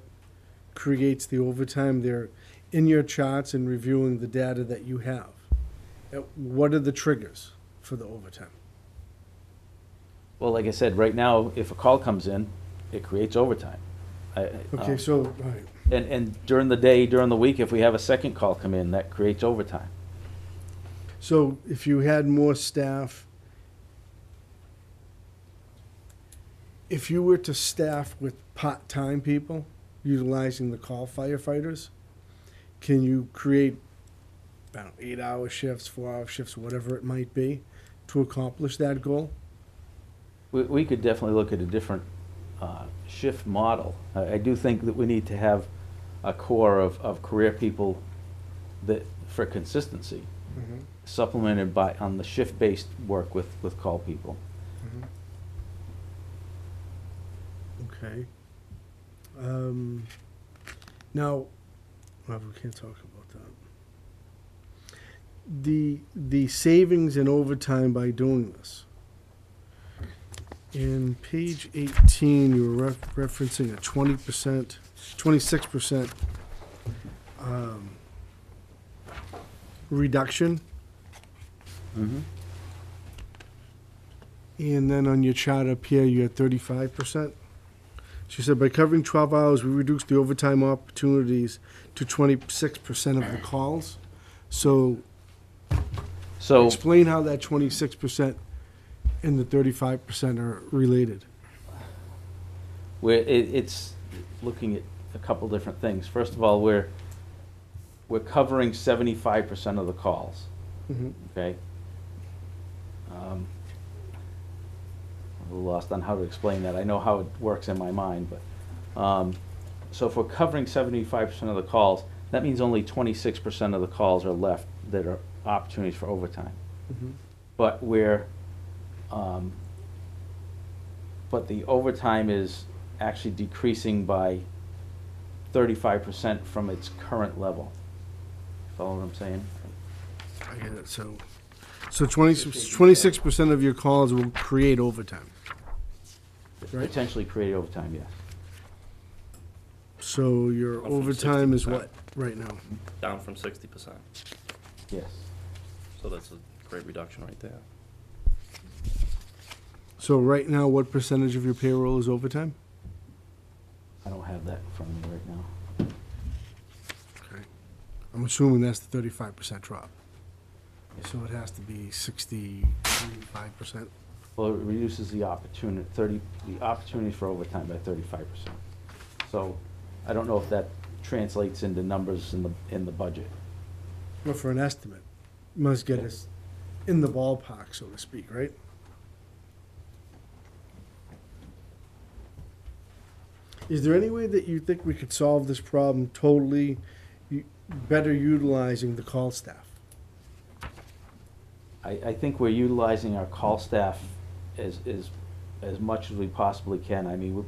creates the overtime there in your charts and reviewing the data that you have? What are the triggers for the overtime? Well, like I said, right now, if a call comes in, it creates overtime. Okay, so, all right. And during the day, during the week, if we have a second call come in, that creates overtime. So if you had more staff, if you were to staff with part-time people, utilizing the call firefighters, can you create, I don't know, 8-hour shifts, 4-hour shifts, whatever it might be, to accomplish that goal? We could definitely look at a different shift model. I do think that we need to have a core of career people for consistency, Mhm. supplemented by, on the shift-based work with call people. Okay. Now, well, we can't talk about that. The savings in overtime by doing this. In page 18, you were referencing a 20%, 26% reduction. Mm-hmm. And then on your chart up here, you had 35%. She said, by covering 12 hours, we reduced the overtime opportunities to 26% of the calls. So explain how that 26% and the 35% are related. It's looking at a couple different things. First of all, we're covering 75% of the calls, okay? I'm a little lost on how to explain that. I know how it works in my mind, but, so if we're covering 75% of the calls, that means only 26% of the calls are left that are opportunities for overtime. But but the overtime is actually decreasing by 35% from its current level. Follow what I'm saying? I get it. So 26% of your calls will create overtime. Right. Potentially create overtime, yes. So your From overtime is 60%. what right now? Down from 60%. Yes. So that's a great reduction right there. So right now, what percentage of your payroll is overtime? I don't have that in front of me right now. Okay. I'm assuming that's the 35% drop. So it has to be 65%. Well, it reduces the opportunities for overtime by 35%. So I don't know if that translates into numbers in the budget. Well, for an estimate, must get us in the ballpark, so to speak, right? Is there any way that you think we could solve this problem totally better utilizing the call staff? I think we're utilizing our call staff as much as we possibly can. I mean,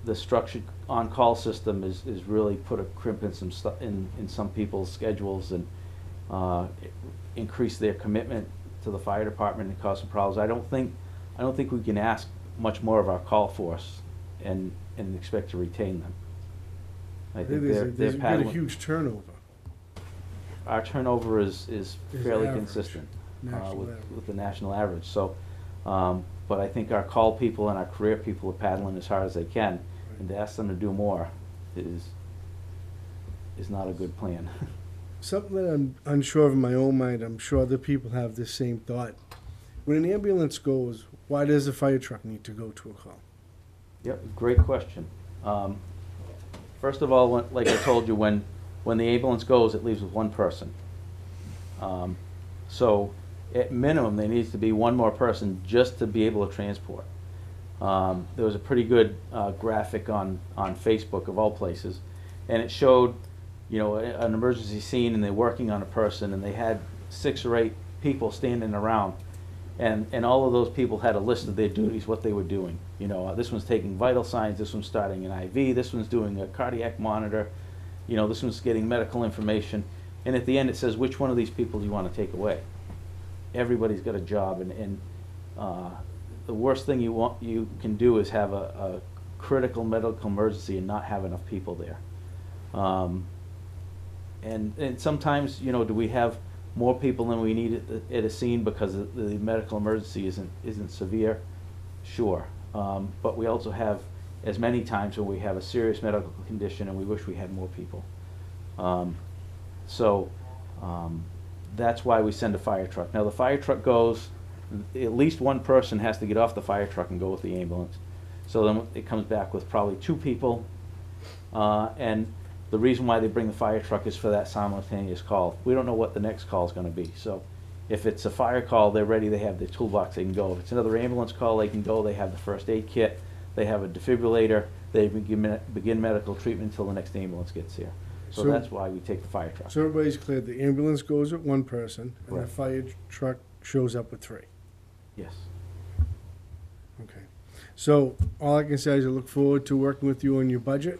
the structured on-call system is really put a crimp in in some people's schedules and increase their commitment to the fire department and cause some problems. I don't think we can ask much more of our call force and expect to retain them. I think they're got a paddling. huge turnover. Our turnover is fairly average, consistent national with average. the national average. So, but I think our call people and our career people are paddling as hard as they can, and to ask them to do more is not a good plan. Something that I'm unsure of in my own mind, I'm sure other people have this same thought. When an ambulance goes, why does a fire truck need to go to a call? Yep, great question. First of all, like I told you, when the ambulance goes, it leaves with one person. So at minimum, there needs to be one more person just to be able to transport. There was a pretty good graphic on Facebook of all places, and it showed, you know, an emergency scene, and they're working on a person, and they had 6 or 8 people standing around, and all of those people had a list of their duties, what they were doing. You know, this one's taking vital signs, this one's starting an IV, this one's doing a cardiac monitor, you know, this one's getting medical information, and at the end it says, which one of these people do you want to take away? Everybody's got a job, and the worst thing you can do is have a critical medical emergency and not have enough people there. And sometimes, you know, do we have more people than we need at a scene because the medical emergency isn't severe? Sure. But we also have as many times when we have a serious medical condition and we wish we had more people. That's why we send a fire truck. Now the fire truck goes, at least one person has to get off the fire truck and go with the ambulance. So then it comes back with probably 2 people, and the reason why they bring the fire truck is for that simultaneous call. We don't know what the next call is going to be. So if it's a fire call, they're ready, they have their toolbox, they can go. If it's another ambulance call, they can go, they have the first aid kit, they have a defibrillator, they begin medical treatment until the next ambulance gets here. So So- that's why we take the fire truck. So everybody's clear, the ambulance goes with one person, and the Correct. fire truck shows up with 3. Yes. Okay. So all I can say is I look forward to working with you on your budget,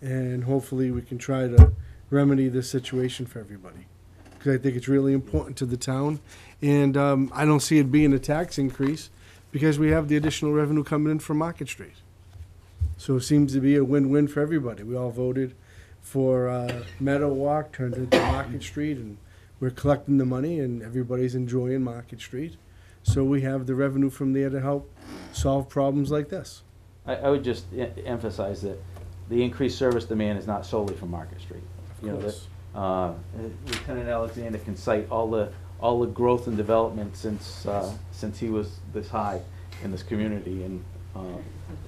and hopefully we can try to remedy this situation for everybody. Because I think it's really important to the town, and I don't see it being a tax increase, because we have the additional revenue coming in from Market Street. So it seems to be a win-win for everybody. We all voted for Meadow Walk, turned into Market Street, and we're collecting the money, and everybody's enjoying Market Street. So we have the revenue from there to help solve problems like this. I would just emphasize that the increased service demand is not solely from Market Street. You know, course. Lieutenant Alexander can cite all the growth and development since he was this high in this community. And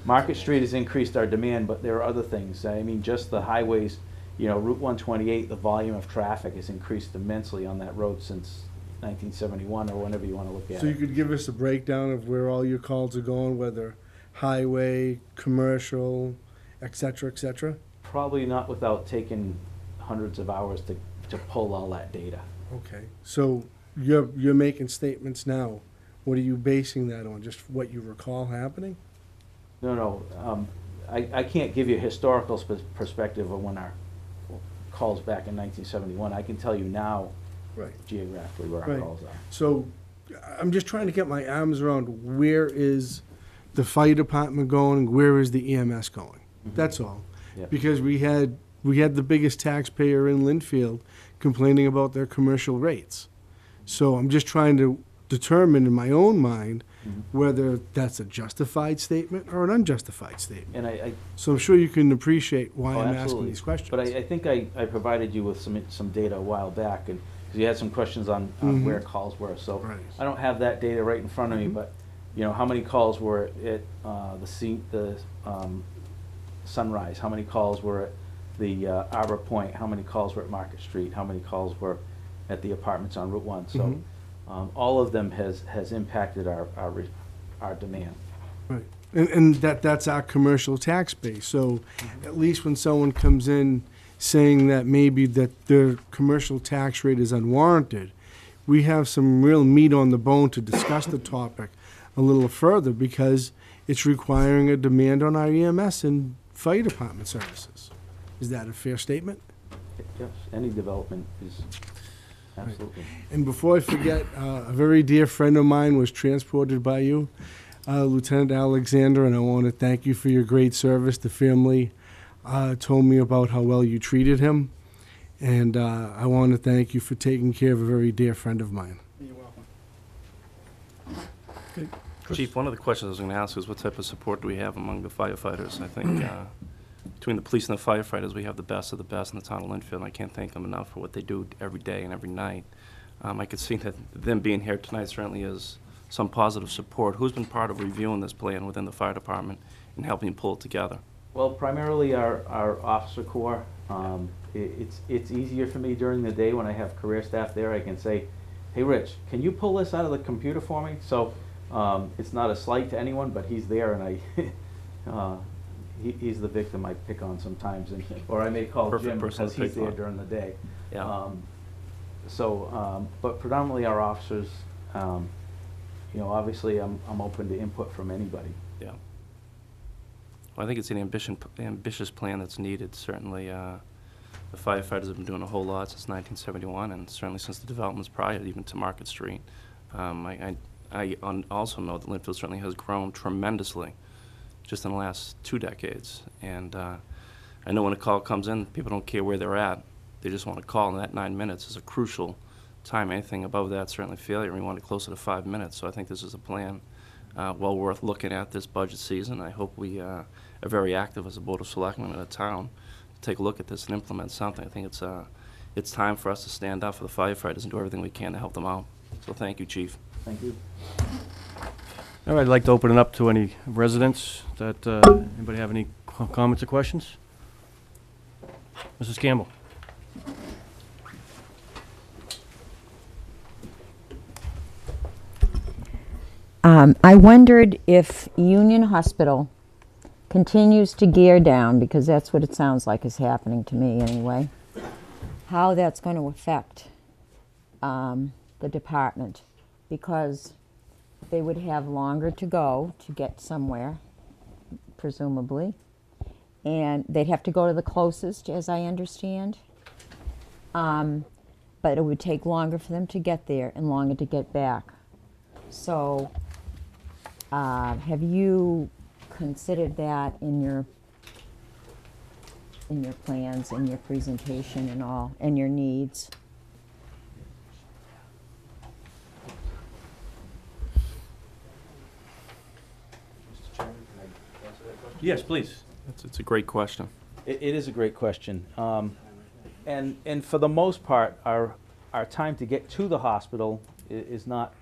Market Street has increased our demand, but there are other things. I mean, just the highways, you know, Route 128, the volume of traffic has increased immensely on that road since 1971 or whenever you want to look at So you it. could give us a breakdown of where all your calls are going, whether highway, commercial, et cetera, et cetera? Probably not without taking hundreds of hours to pull all that data. Okay, so you're making statements now. What are you basing that on? Just what you recall happening? No, I can't give you a historical perspective of when our calls back in 1971. I can tell you now Right. geographically where our Right. calls are. So I'm just trying to get my arms around where is the fire department going, where is the EMS going? That's all. Yeah. Because we had the biggest taxpayer in Linfield complaining about their commercial rates. So I'm just trying to determine in my own mind whether that's a justified statement or an unjustified statement. And I So I'm sure you can appreciate why oh, I'm asking absolutely. these questions. But I think I provided you with some data a while back, and 'cause you had some questions on where calls were. So Right. I don't have that data right in front of me, but you know, how many calls were at the Sunrise? How many calls were at the Arbor Point? How many calls were at Market Street? How many calls were at the apartments on Route 1? So all of them has impacted our demand. Right. And that's our commercial tax base. So at least when someone comes in saying that maybe that their commercial tax rate is unwarranted, we have some real meat on the bone to discuss the topic a little further, because it's requiring a demand on our EMS and fire department services. Is that a fair statement? Yes, any development is absolutely. And before I forget, a very dear friend of mine was transported by you, Lieutenant Alexander, and I want to thank you for your great service. The family told me about how well you treated him, and I want to thank you for taking care of a very dear friend of mine. You're welcome. Chief, one of the questions I was going to ask is what type of support do we have among the firefighters? I think between the police and the firefighters, we have the best of the best in the town of Linfield, and I can't thank them enough for what they do every day and every night. I could see that them being here tonight certainly is some positive support. Who's been part of reviewing this plan within the fire department and helping pull it together? Well, primarily our officer corps. It's easier for me during the day when I have career staff there. I can say, hey, Rich, can you pull this out of the computer for me? So it's not a slight to anyone, but he's there, and he's the victim I pick on sometimes. Or I may call Perfect Jim person to because he's pick there on. during the day. Yeah. But predominantly our officers, obviously I'm open to input from anybody. Yeah. Well, I think it's an ambitious plan that's needed. Certainly, the firefighters have been doing a whole lot since 1971, and certainly since the developments prior, even to Market Street. I also know that Linfield certainly has grown tremendously just in the last 2 decades. And I know when a call comes in, people don't care where they're at. They just want to call, and that 9 minutes is a crucial time. Anything above that, certainly failure. We want it closer to 5 minutes. So I think this is a plan well worth looking at this budget season. I hope we are very active as a Board of Selectmen in a town to take a look at this and implement something. I think it's time for us to stand up for the firefighters and do everything we can to help them out. So thank you, Chief. Thank you. All right, I'd like to open it up to any residents that, anybody have any comments or questions? Mrs. Campbell? I wondered if Union Hospital continues to gear down, because that's what it sounds like is happening to me anyway. how that's going to affect the department, because they would have longer to go to get somewhere, presumably, and they'd have to go to the closest, as I understand. But it would take longer for them to get there and longer to get back. So, have you considered that in your plans, in your presentation and all, and your needs? Yes, please. It's a great question. It is a great question. And for the most part, our time to get to the hospital is not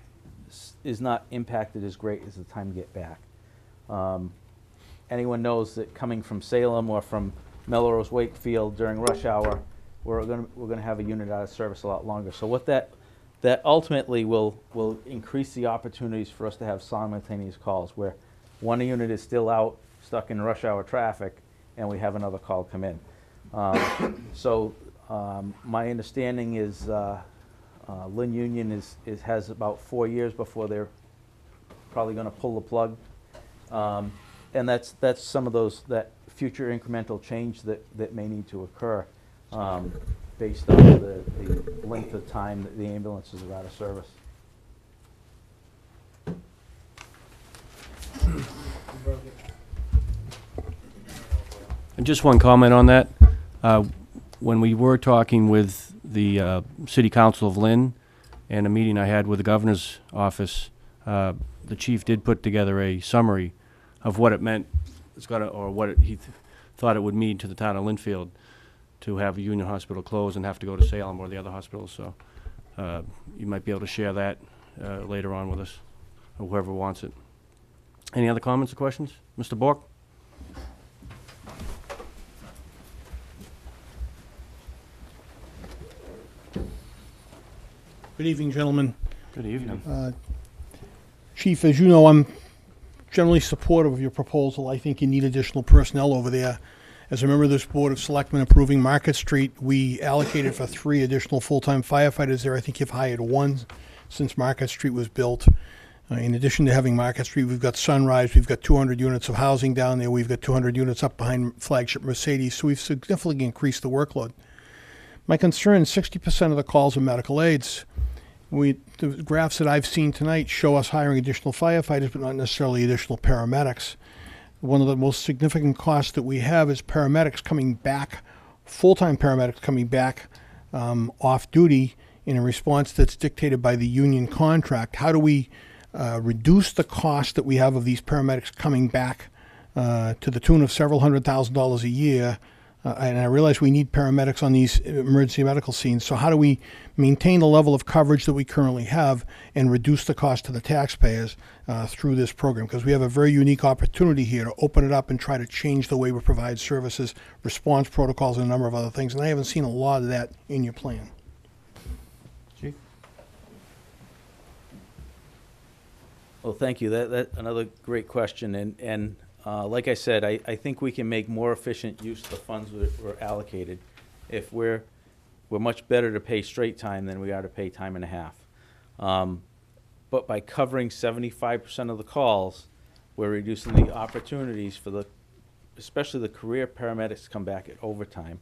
impacted as great as the time to get back. Anyone knows that coming from Salem or from Melrose Wakefield during rush hour, we're gonna have a unit out of service a lot longer. So what that ultimately will increase the opportunities for us to have simultaneous calls where one unit is still out, stuck in rush hour traffic, and we have another call come in. My understanding is Lynn Union has about 4 years before they're probably going to pull the plug, and that's some of that future incremental change that may need to occur based on the length of time that the ambulances are out of service. And just one comment on that. When we were talking with the City Council of Lynn and a meeting I had with the Governor's office, the chief did put together a summary of what it meant, or what he thought it would mean to the town of Lynnfield to have a Union Hospital close and have to go to Salem or the other hospitals. So you might be able to share that later on with us, or whoever wants it. Any other comments or questions? Mr. Bork? Good evening, gentlemen. Good evening. Chief, as you know, I'm generally supportive of your proposal. I think you need additional personnel over there. As a member of this Board of Selectmen approving Market Street, we allocated for 3 additional full-time firefighters there. I think you've hired 1 since Market Street was built. In addition to having Market Street, we've got Sunrise, we've got 200 units of housing down there, we've got 200 units up behind flagship Mercedes, so we've significantly increased the workload. My concern, 60% of the calls are medical aids. The graphs that I've seen tonight show us hiring additional firefighters, but not necessarily additional paramedics. One of the most significant costs that we have is paramedics coming back, full-time paramedics coming back off duty in a response that's dictated by the union contract. How do we reduce the cost that we have of these paramedics coming back to the tune of several $100,000 a year? And I realize we need paramedics on these emergency medical scenes. So how do we maintain the level of coverage that we currently have and reduce the cost to the taxpayers through this program? Because we have a very unique opportunity here to open it up and try to change the way we provide services, response protocols, and a number of other things. And I haven't seen a lot of that in your plan. Chief? Well, thank you. That another great question. And like I said, I think we can make more efficient use of the funds that were allocated if we're much better to pay straight time than we are to pay time and a half. But by covering 75% of the calls, we're reducing the opportunities for especially the career paramedics to come back at overtime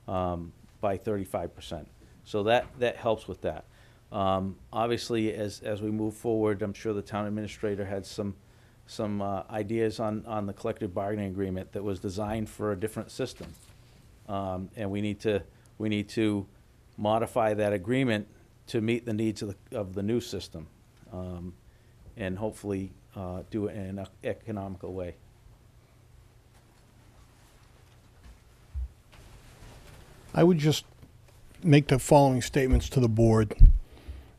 by 35%. So that helps with that. Obviously, as we move forward, I'm sure the town administrator had some ideas on the collective bargaining agreement that was designed for a different system, and we need to modify that agreement to meet the needs of the new system, and hopefully do it in an economical way. I would just make the following statements to the board.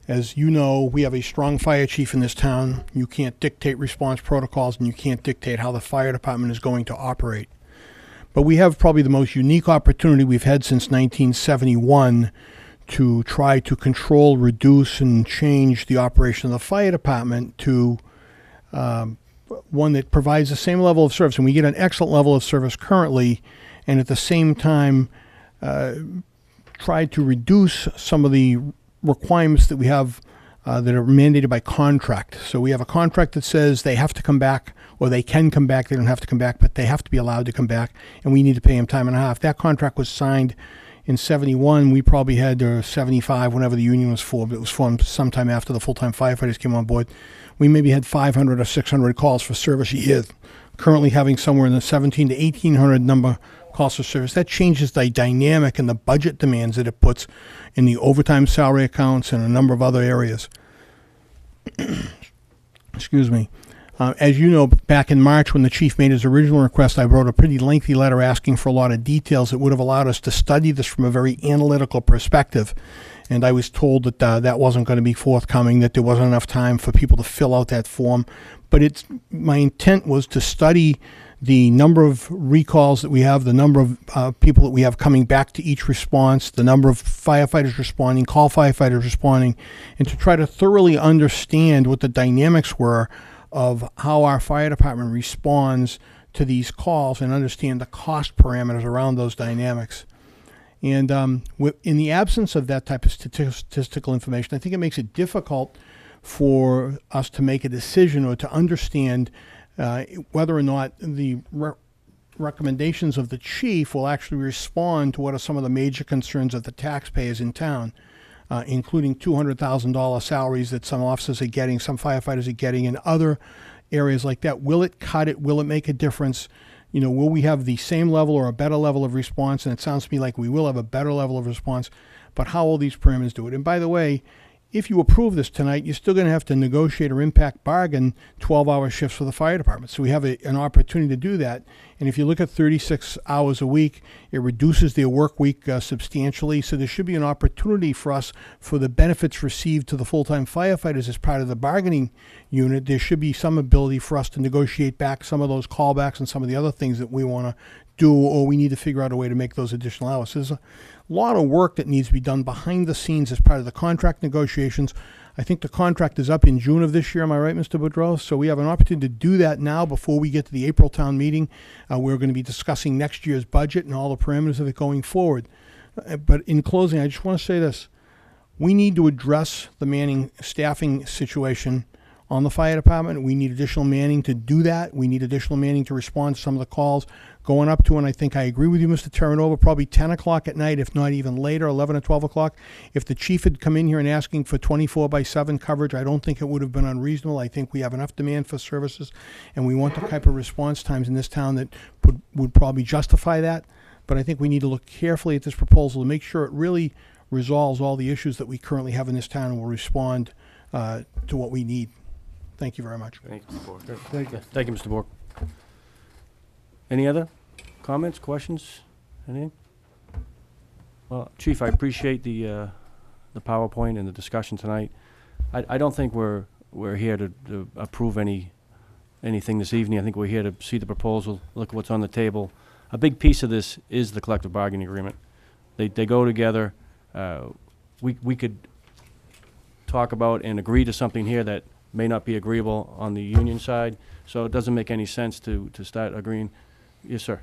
As you know, we have a strong fire chief in this town. You can't dictate response protocols, and you can't dictate how the fire department is going to operate. But we have probably the most unique opportunity we've had since 1971 to try to control, reduce, and change the operation of the fire department to one that provides the same level of service. And we get an excellent level of service currently, and at the same time tried to reduce some of the requirements that we have that are mandated by contract. So we have a contract that says they have to come back, or they can come back. They don't have to come back, but they have to be allowed to come back, and we need to pay them time and a half. That contract was signed in 71. We probably had 75, whenever the union was formed. It was formed sometime after the full-time firefighters came on board. We maybe had 500 or 600 calls for service a year. Currently having somewhere in the 17 to 1,800 number calls for service. That changes the dynamic and the budget demands that it puts in the overtime salary accounts and a number of other areas. Excuse me. As you know, back in March when the chief made his original request, I wrote a pretty lengthy letter asking for a lot of details that would have allowed us to study this from a very analytical perspective. And I was told that that wasn't going to be forthcoming, that there wasn't enough time for people to fill out that form. But my intent was to study the number of recalls that we have, the number of people that we have coming back to each response, the number of firefighters responding, call firefighters responding, and to try to thoroughly understand what the dynamics were of how our fire department responds to these calls and understand the cost parameters around those dynamics. And in the absence of that type of statistical information, I think it makes it difficult for us to make a decision or to understand whether or not the recommendations of the chief will actually respond to what are some of the major concerns of the taxpayers in town, including $200,000 salaries that some officers are getting, some firefighters are getting, and other areas like that. Will it cut it? Will it make a difference? You know, will we have the same level or a better level of response? And it sounds to me like we will have a better level of response, but how will these parameters do it? And by the way, if you approve this tonight, you're still going to have to negotiate or impact bargain 12-hour shifts for the fire department. So we have an opportunity to do that. And if you look at 36 hours a week, it reduces their work week substantially. So there should be an opportunity for us for the benefits received to the full-time firefighters as part of the bargaining unit. There should be some ability for us to negotiate back some of those callbacks and some of the other things that we want to do, or we need to figure out a way to make those additional hours. So there's a lot of work that needs to be done behind the scenes as part of the contract negotiations. I think the contract is up in June of this year. Am I right, Mr. Boudreau? So we have an opportunity to do that now before we get to the April town meeting. We're going to be discussing next year's budget and all the parameters of it going forward. But in closing, I just want to say this. We need to address the manning staffing situation on the fire department. We need additional manning to do that. We need additional manning to respond to some of the calls going up to, and I think I agree with you, Mr. Terranova, probably 10 o'clock at night, if not even later, 11 or 12 o'clock. If the chief had come in here and asking for 24/7 coverage, I don't think it would have been unreasonable. I think we have enough demand for services, and we want the type of response times in this town that would probably justify that. But I think we need to look carefully at this proposal to make sure it really resolves all the issues that we currently have in this town and will respond to what we need. Thank you very much. Thank you, Mr. Board. Thank you. Thank you, Mr. Bork. Any other comments, questions, anything? Well, Chief, I appreciate the PowerPoint and the discussion tonight. I don't think we're here to approve anything this evening. I think we're here to see the proposal, look at what's on the table. A big piece of this is the collective bargaining agreement. They go together. We could talk about and agree to something here that may not be agreeable on the union side, so it doesn't make any sense to start agreeing. Yes, sir.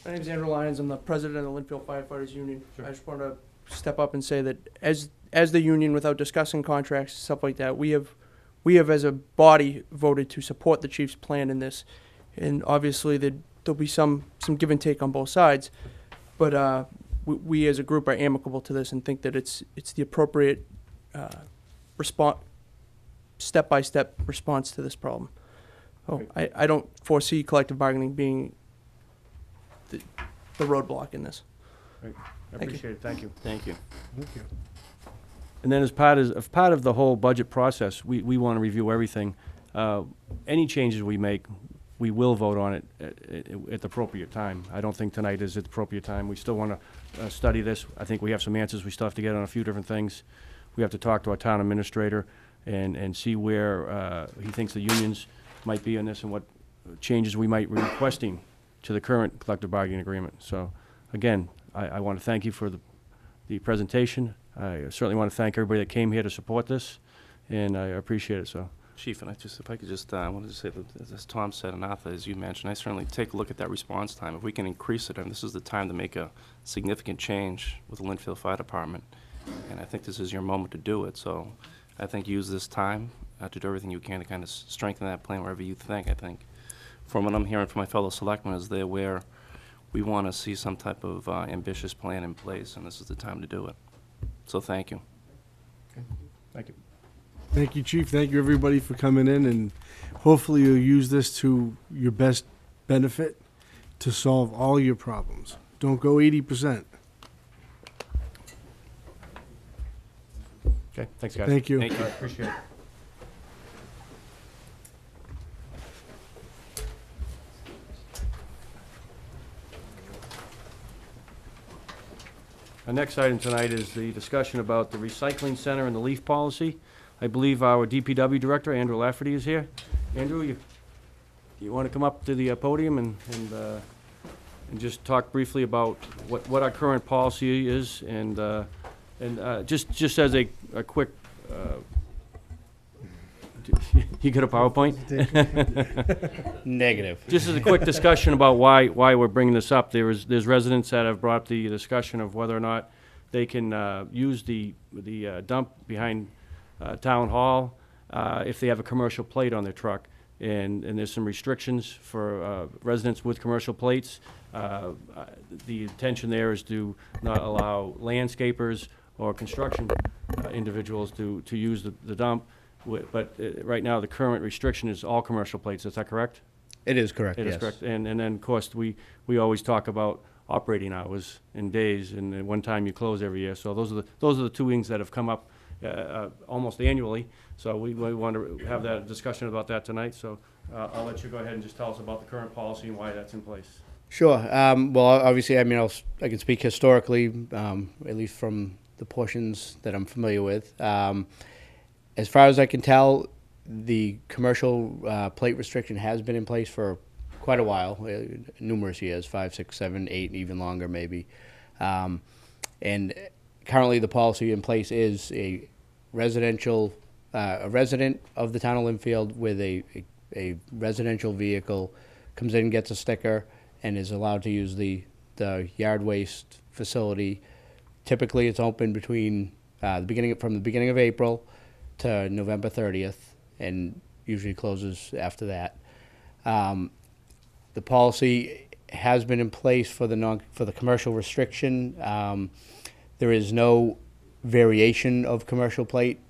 My name's Andrew Lyons. I'm the president of the Linfield Firefighters Union. Sure. I just want to step up and say that as the union, without discussing contracts and stuff like that, we have as a body voted to support the chief's plan in this, and obviously there'll be some give and take on both sides, but we as a group are amicable to this and think that it's the appropriate step-by-step response to this problem. Oh, I don't foresee collective bargaining being the roadblock in this. Right. I Thank you. appreciate it. Thank you. Thank you. Thank you. And then as part of the whole budget process, we want to review everything. Any changes we make, we will vote on it at the appropriate time. I don't think tonight is at the appropriate time. We still want to study this. I think we have some answers we still have to get on a few different things. We have to talk to our town administrator and see where he thinks the unions might be on this and what changes we might be requesting to the current collective bargaining agreement. So, again, I want to thank you for the presentation. I certainly want to thank everybody that came here to support this, and I appreciate it. So, Chief, and if I could just, I wanted to say that, as Tom said, and Arthur, as you mentioned, I certainly take a look at that response time. If we can increase it, and this is the time to make a significant change with the Linfield Fire Department, and I think this is your moment to do it. So I think use this time to do everything you can to kind of strengthen that plan wherever you think. I think from what I'm hearing from my fellow selectmen is they're where we want to see some type of ambitious plan in place, and this is the time to do it. So thank you. Thank you. Thank you, Chief. Thank you, everybody, for coming in, and hopefully you'll use this to your best benefit to solve all your problems. Don't go 80%. Okay, thanks, guys. Thank you. Thank you. Appreciate it. Our next item tonight is the discussion about the recycling center and the leaf policy. I believe our DPW director, Andrew Lafferty, is here. Andrew, you want to come up to the podium and just talk briefly about what our current policy is, and just as a quick, you got a PowerPoint? Negative. Just as a quick discussion about why we're bringing this up, there's residents that have brought the discussion of whether or not they can use the dump behind Town Hall if they have a commercial plate on their truck. And there's some restrictions for residents with commercial plates. The intention there is to not allow landscapers or construction individuals to use the dump. But right now, the current restriction is all commercial plates. Is that correct? It is correct, It is yes. correct. And then, of course, we always talk about operating hours and days, and at one time you close every year. So those are the two things that have come up almost annually. So we want to have that discussion about that tonight. So I'll let you go ahead and just tell us about the current policy and why that's in place. Sure. Well, obviously, I mean, I can speak historically, at least from the portions that I'm familiar with. As far as I can tell, the commercial plate restriction has been in place for quite a while, numerous years, 5, 6, 7, 8, even longer maybe. And currently the policy in place is a resident of the town of Linfield with a residential vehicle comes in, gets a sticker, and is allowed to use the yard waste facility. Typically, it's open between from the beginning of April to November 30th, and usually closes after that. The policy has been in place for the commercial restriction. There is no variation of commercial plate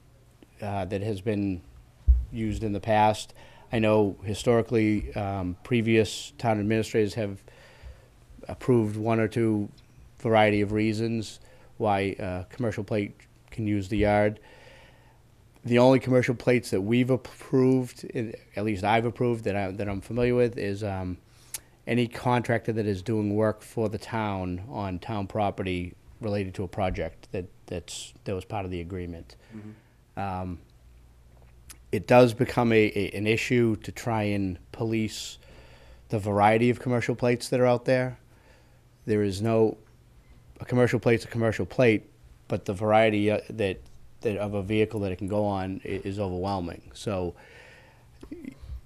that has been used in the past. I know historically previous town administrators have approved one or two variety of reasons why commercial plate can use the yard. The only commercial plates that we've approved, at least I've approved that I'm familiar with, is any contractor that is doing work for the town on town property related to a project that was part of the agreement. Mm-hmm. It does become an issue to try and police the variety of commercial plates that are out there. There is a commercial plate's a commercial plate, but the variety that of a vehicle that it can go on is overwhelming. So,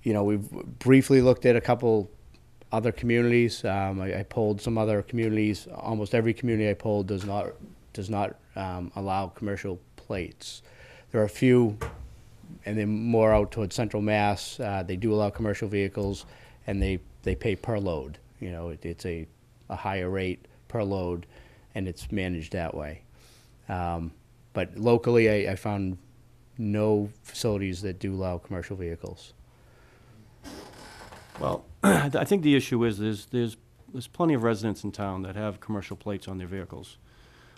we've briefly looked at a couple other communities. I polled some other communities. Almost every community I polled does not allow commercial plates. There are a few, and they're more out towards Central Mass. They do allow commercial vehicles, and they pay per load. It's a higher rate per load, and it's managed that way. But locally, I found no facilities that do allow commercial vehicles. Well, I think the issue is there's plenty of residents in town that have commercial plates on their vehicles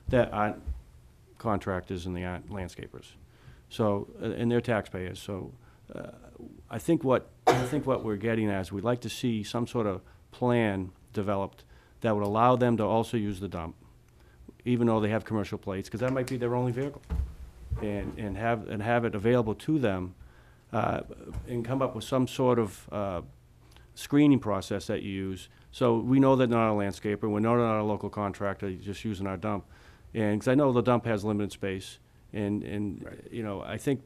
that aren't contractors and they aren't landscapers. So, and they're taxpayers. So, I think what we're getting at is we'd like to see some sort of plan developed that would allow them to also use the dump, even though they have commercial plates, because that might be their only vehicle, and have it available to them, and come up with some sort of screening process that you use. So we know that not a landscaper, we know not a local contractor, you're just using our dump, and because I know the dump has limited space, and right. I think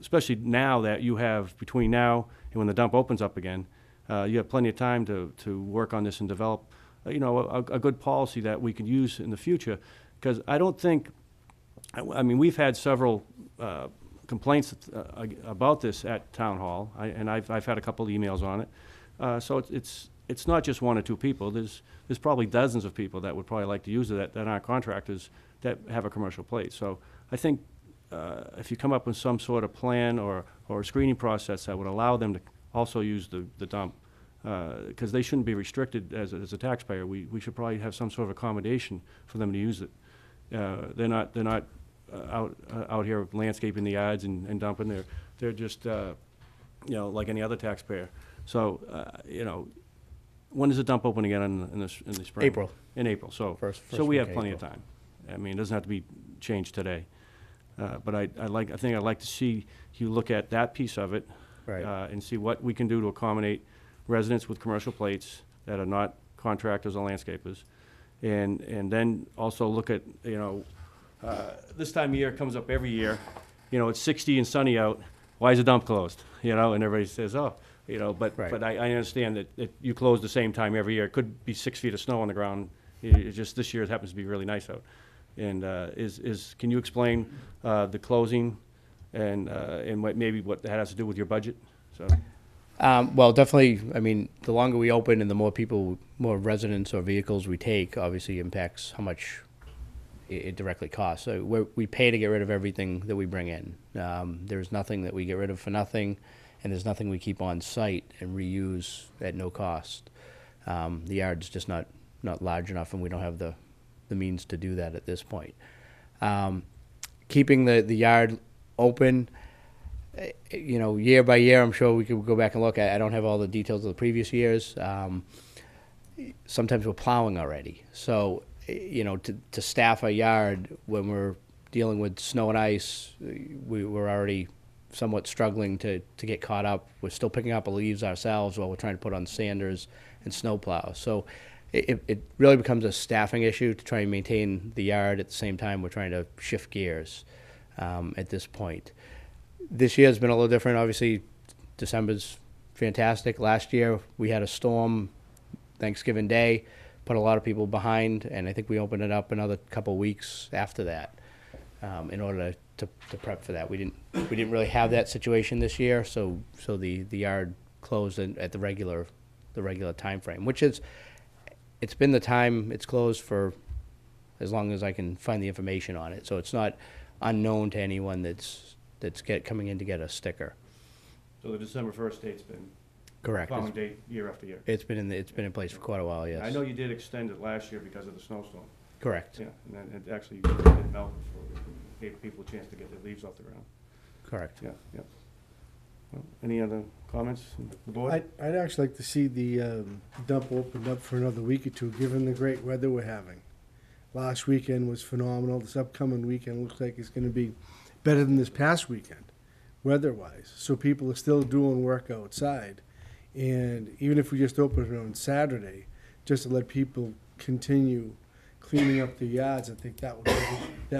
especially now that you have, between now and when the dump opens up again, you have plenty of time to work on this and develop, a good policy that we can use in the future. Because I don't think, I mean, we've had several complaints about this at Town Hall, and I've had a couple of emails on it. So it's not just one or two people. There's probably dozens of people that would probably like to use it that aren't contractors that have a commercial plate. So I think if you come up with some sort of plan or a screening process that would allow them to also use the dump, because they shouldn't be restricted as a taxpayer. We should probably have some sort of accommodation for them to use it. They're not out here landscaping the yards and dumping. They're just like any other taxpayer. So when does the dump open again in the spring? April. In April. So First so we week have of plenty of April. time. I mean, it doesn't have to be changed today. But I think I'd like to see you look at that piece of it, Right. and see what we can do to accommodate residents with commercial plates that are not contractors or landscapers. And then also look at, this time of year comes up every year, it's 60 and sunny out, why is the dump closed? And everybody says, oh, but Right. I understand that you close the same time every year. It could be 6 feet of snow on the ground. It's just this year it happens to be really nice out. And can you explain the closing and what that has to do with your budget? So. Well, definitely, I mean, the longer we open and the more residents or vehicles we take, obviously impacts how much it directly costs. So we pay to get rid of everything that we bring in. There's nothing that we get rid of for nothing, and there's nothing we keep on site and reuse at no cost. The yard's just not large enough, and we don't have the means to do that at this point. Keeping the yard open, year by year, I'm sure we could go back and look. I don't have all the details of the previous years. Sometimes we're plowing already. So, to staff a yard when we're dealing with snow and ice, we're already somewhat struggling to get caught up. We're still picking up leaves ourselves while we're trying to put on sanders and snow plows. So it really becomes a staffing issue to try and maintain the yard at the same time we're trying to shift gears at this point. This year has been a little different. Obviously, December's fantastic. Last year, we had a storm Thanksgiving Day, put a lot of people behind, and I think we opened it up another couple weeks after that in order to prep for that. We didn't really have that situation this year, so the yard closed at the regular time frame, which is it's been the time it's closed for as long as I can find the information on it. So it's not unknown to anyone that's coming in to get a sticker. So the December 1st date's been Correct. common date year after year. It's been in place for quite a while. Yes. I know you did extend it last year because of the snowstorm. Correct. Yeah, and then it actually did melt before it gave people a chance to get their leaves off the ground. Correct. Yeah, yeah. Well, any other comments from the board? I'd actually like to see the dump opened up for another week or two, given the great weather we're having. Last weekend was phenomenal. This upcoming weekend looks like it's going to be better than this past weekend, weather-wise. So people are still doing work outside. And even if we just open it on Saturday, just to let people continue cleaning up the yards, I think that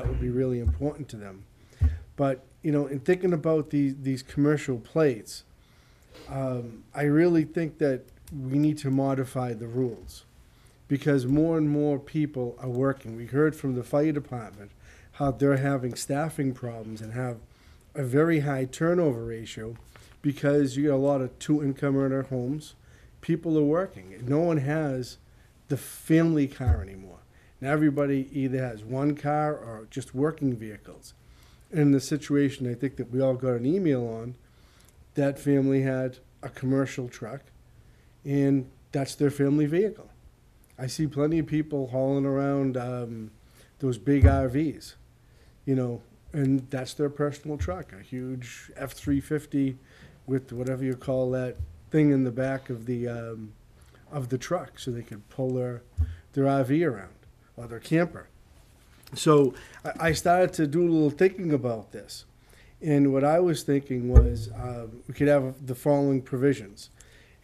would be really important to them. But, in thinking about these commercial plates, I really think that we need to modify the rules because more and more people are working. We heard from the fire department how they're having staffing problems and have a very high turnover ratio because you get a lot of two-income earner homes. People are working. No one has the family car anymore. Now everybody either has one car or just working vehicles. And in the situation I think that we all got an email on, that family had a commercial truck, and that's their family vehicle. I see plenty of people hauling around those big RVs, and that's their personal truck, a huge F-350 with whatever you call that thing in the back of the truck, so they could pull their RV around or their camper. So I started to do a little thinking about this. And what I was thinking was we could have the following provisions.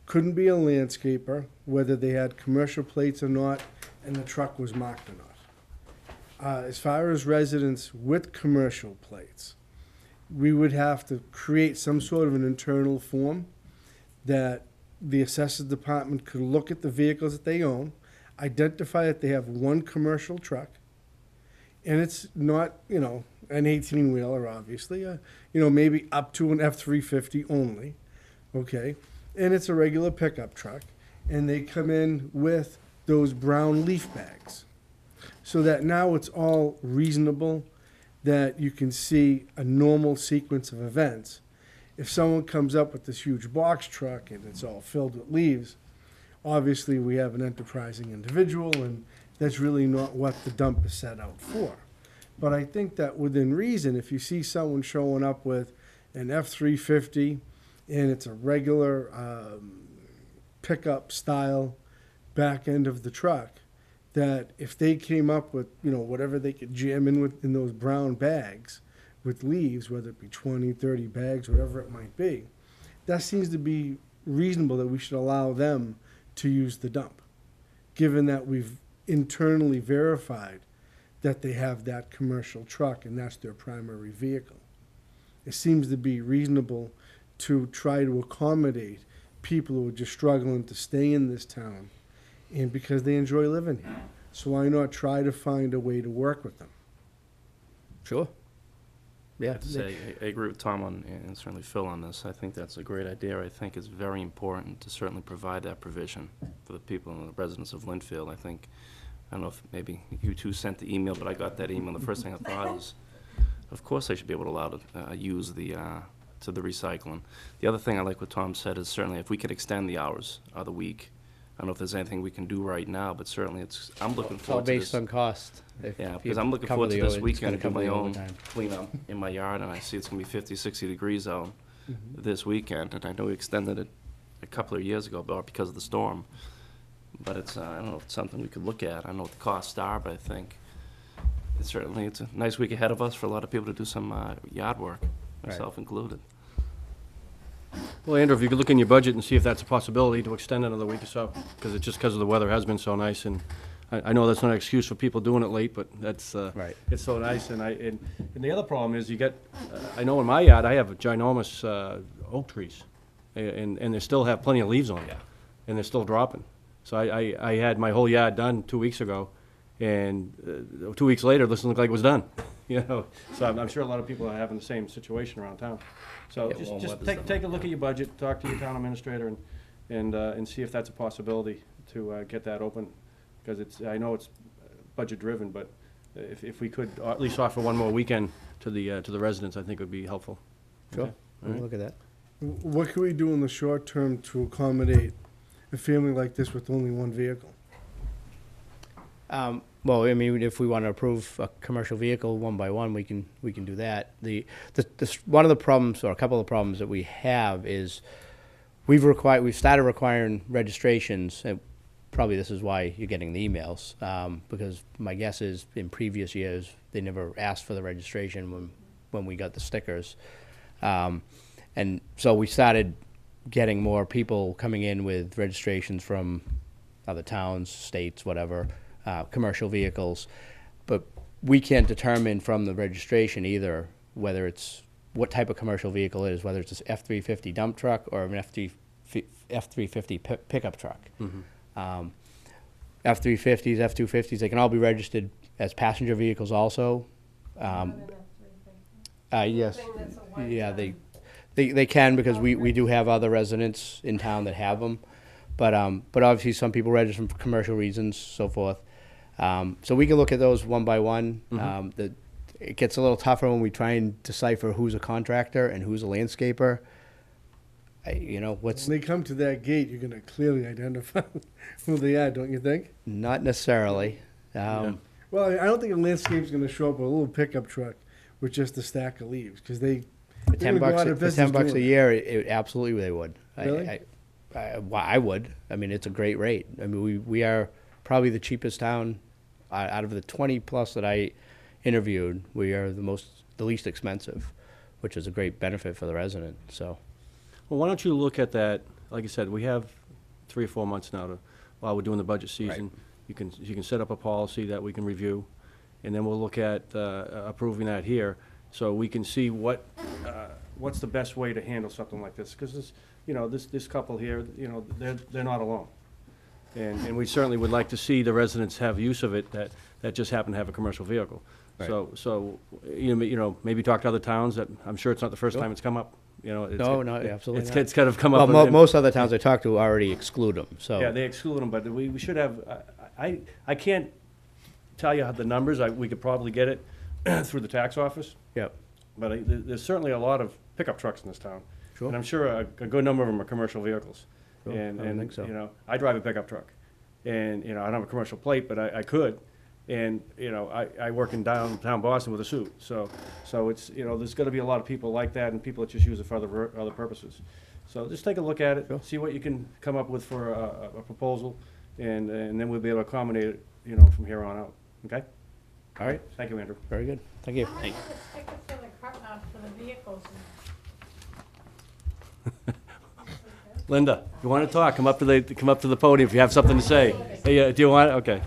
Couldn't be a landscaper, whether they had commercial plates or not, and the truck was marked or not. As far as residents with commercial plates, we would have to create some sort of an internal form that the assessors department could look at the vehicles that they own, identify that they have one commercial truck, and it's not, you know, an 18-wheeler, obviously, you know, maybe up to an F-350 only, okay? And it's a regular pickup truck, and they come in with those brown leaf bags. So that now it's all reasonable, that you can see a normal sequence of events. If someone comes up with this huge box truck and it's all filled with leaves, obviously we have an enterprising individual, and that's really not what the dump is set out for. But I think that within reason, if you see someone showing up with an F-350 and it's a regular pickup style back end of the truck, that if they came up with, you know, whatever they could jam in with in those brown bags with leaves, whether it be 20, 30 bags, whatever it might be, that seems to be reasonable, that we should allow them to use the dump, given that we've internally verified that they have that commercial truck and that's their primary vehicle. It seems to be reasonable to try to accommodate people who are just struggling to stay in this town, and because they enjoy living here. So why not try to find a way to work with them? Sure. Yeah. I have to say, I agree with Tom on, and certainly Phil on this. I think that's a great idea. I think it's very important to certainly provide that provision for the people and the residents of Linfield. I think, I don't know if maybe you two sent the email, but I got that email. The first thing I thought is, of course they should be able to allow to use the to the recycling. The other thing I like what Tom said is certainly if we could extend the hours of the week. I don't know if there's anything we can do right now, but certainly I'm looking It's all forward to based this. on cost. Yeah, because I'm looking forward to this weekend to do my own overtime. cleanup in my yard, and I see it's gonna be 50, 60 degrees out this weekend, and I know we extended it a couple of years ago, but because of the storm. But it's, I don't know if it's something we could look at. I don't know what the costs are, but I think it's a nice week ahead of us for a lot of people to do some yard work, myself included. Well, Andrew, if you could look in your budget and see if that's a possibility to extend another week or so, because it's just because of the weather has been so nice, and I know that's not an excuse for people doing it late, but that's, Right. it's so nice, and the other problem is you get, I know in my yard, I have ginormous oak trees, and they still have plenty of leaves on them, and they're still dropping. So I had my whole yard done 2 weeks ago, and 2 weeks later, it doesn't look like it was done, you know? So I'm sure a lot of people are having the same situation around town. So Yeah, well, just what take is a look at your budget, talk to your town administrator, and see if that's a possibility to get that open, because I know it's budget-driven, but if we could at least offer one more weekend to the residents, I think would be helpful. Sure. Okay. We'll look at that. What can we do in the short term to accommodate a family like this with only one vehicle? Well, I mean, if we want to approve a commercial vehicle one by one, we can do that. One of the problems, or a couple of problems that we have is we've started requiring registrations, and probably this is why you're getting the emails, because my guess is in previous years they never asked for the registration when we got the stickers, and so we started getting more people coming in with registrations from other towns, states, whatever. Commercial vehicles, but we can't determine from the registration either whether it's what type of commercial vehicle it is, whether it's an F-350 dump truck or an F-350 pickup truck. F-350s, F-250s, they can all be registered as passenger vehicles also. Yes, yeah, they can, because we do have other residents in town that have them, but obviously some people register for commercial reasons, so forth. So we can look at those one by one. It gets a little tougher when we try and decipher who's a contractor and who's a landscaper. When they come to that gate, you're going to clearly identify who they are, don't you think? Not necessarily. Well, I don't think a landscape's going to show up with a little pickup truck with just a stack of leaves, because For they're gonna go out of $10 business a doing that. year, absolutely they would. Really? I would. I mean, it's a great rate. I mean, we are probably the cheapest town out of the 20 plus that I interviewed. We are the least expensive, which is a great benefit for the resident. So, Well, why don't you look at that, like I said, we have 3 or 4 months now while we're doing the budget season. You can set up a policy that we can review, and then we'll look at approving that here, so we can see what what's the best way to handle something like this? Because this, you know, this couple here, you know, they're not alone. And we certainly would like to see the residents have use of it that just happen to have a commercial vehicle. Right. So, you know, maybe talk to other towns that, I'm sure it's not the first time it's come up, you know. No, absolutely not. It's kind of come Well, up. most other towns I talk to already exclude them, so. Yeah, they exclude them, but we should have, I can't tell you how the numbers, we could probably get it through the tax office, Yep, but there's certainly a lot of pickup trucks in this town. Sure. And I'm sure a good number of them are commercial vehicles. Sure, And, I would think so. you know, I drive a pickup truck, and, you know, I don't have a commercial plate, but I could. And, you know, I work in downtown Boston with a suit, so it's, you know, there's gonna be a lot of people like that, and people that just use it for other purposes. So just take a look at it, Sure. see what you can come up with for a proposal, and then we'll be able to accommodate it, you know, from here on out, okay? all right, Thank you, Andrew. very good, thank you. How much is the sticker for the for the vehicles? Linda, you wanna talk, come up to the podium if you have something to say. Hey, do you want, okay.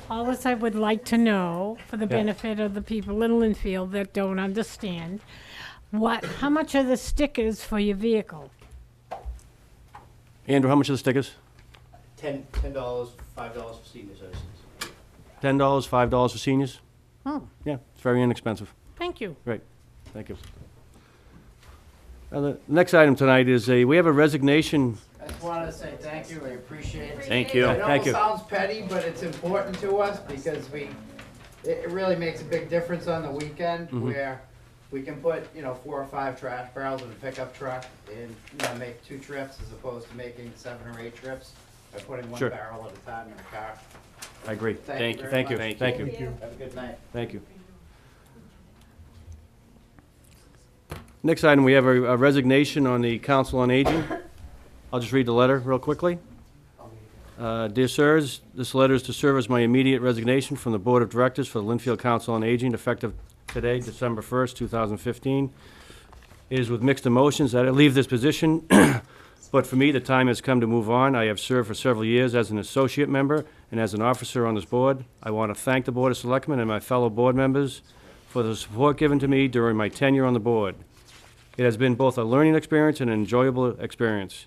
All this I would like to know, for the benefit of the people in Linfield that don't understand, how much are the stickers for your vehicle? Andrew, how much are the stickers? $10, $5 for senior citizens. $10, $5 for seniors? Oh, Yeah, it's very inexpensive. thank you. Great, thank you. The next item tonight is we have a resignation. I just wanted to say thank you, I appreciate it. Thank you. I know Thank it you. sounds petty, but it's important to us because it really makes a big difference on the weekend Mm-hmm. where we can put, 4 or 5 trash barrels in a pickup truck and, make 2 trips as opposed to making 7 or 8 trips by putting one Sure. barrel at a time in a car. I agree. Thank you very Thank you, much. thank you, Have a good night. thank you. Next item, we have a resignation on the Council on Aging. I'll just read the letter real quickly. Dear sirs, this letter is to serve as my immediate resignation from the Board of Directors for the Linfield Council on Aging, effective today, December 1st, 2015. It is with mixed emotions that I leave this position, but for me, the time has come to move on. I have served for several years as an associate member and as an officer on this board. I want to thank the Board of Selectmen and my fellow board members for the support given to me during my tenure on the board. It has been both a learning experience and an enjoyable experience.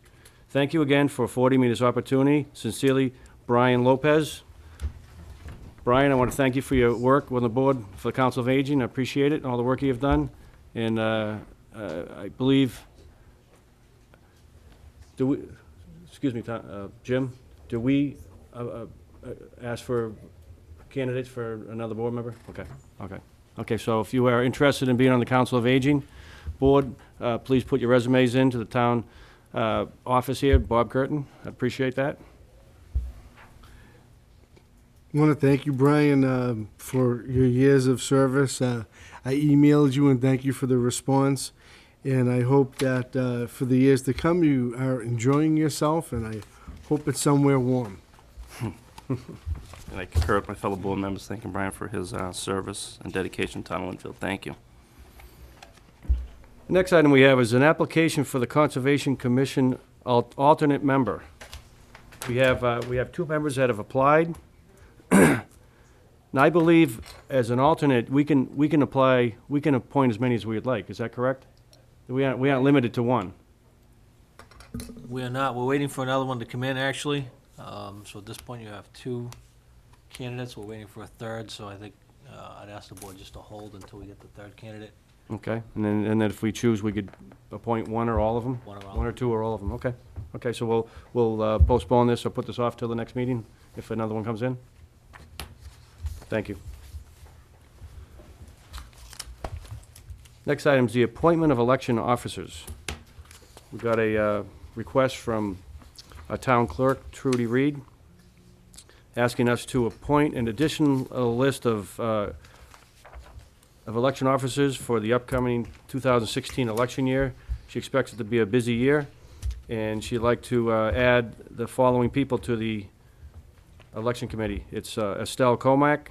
Thank you again for affording me this opportunity. Sincerely, Brian Lopez. Brian, I want to thank you for your work on the board for the Council of Aging. I appreciate it, and all the work you've done. And I believe, excuse me, Jim, do we ask for candidates for another board member? Okay, so if you are interested in being on the Council of Aging board, please put your resumes into the town office here, Bob Curtin. I appreciate that. I want to thank you, Brian, for your years of service. I emailed you and thank you for the response. And I hope that for the years to come, you are enjoying yourself, and I hope it's somewhere warm. And I concur with my fellow board members, thanking Brian for his service and dedication to town of Linfield. Thank you. Next item we have is an application for the Conservation Commission alternate member. We have 2 members that have applied. Now, I believe as an alternate, we can appoint as many as we'd like. Is that correct? We aren't limited to 1. We are not. We're waiting for another one to come in, actually. So at this point, you have 2 candidates. We're waiting for a third, so I think I'd ask the board just to hold until we get the 3rd candidate. Okay, and then if we choose, we could appoint 1 or all of them? 1 or all. 1 or 2 or all of them, okay. Okay, so we'll postpone this or put this off till the next meeting if another one comes in? Thank you. Next item is the appointment of election officers. We got a request from our town clerk, Trudy Reed, asking us to appoint an additional list of election officers for the upcoming 2016 election year. She expects it to be a busy year, and she'd like to add the following people to the election committee. It's Estelle Comack,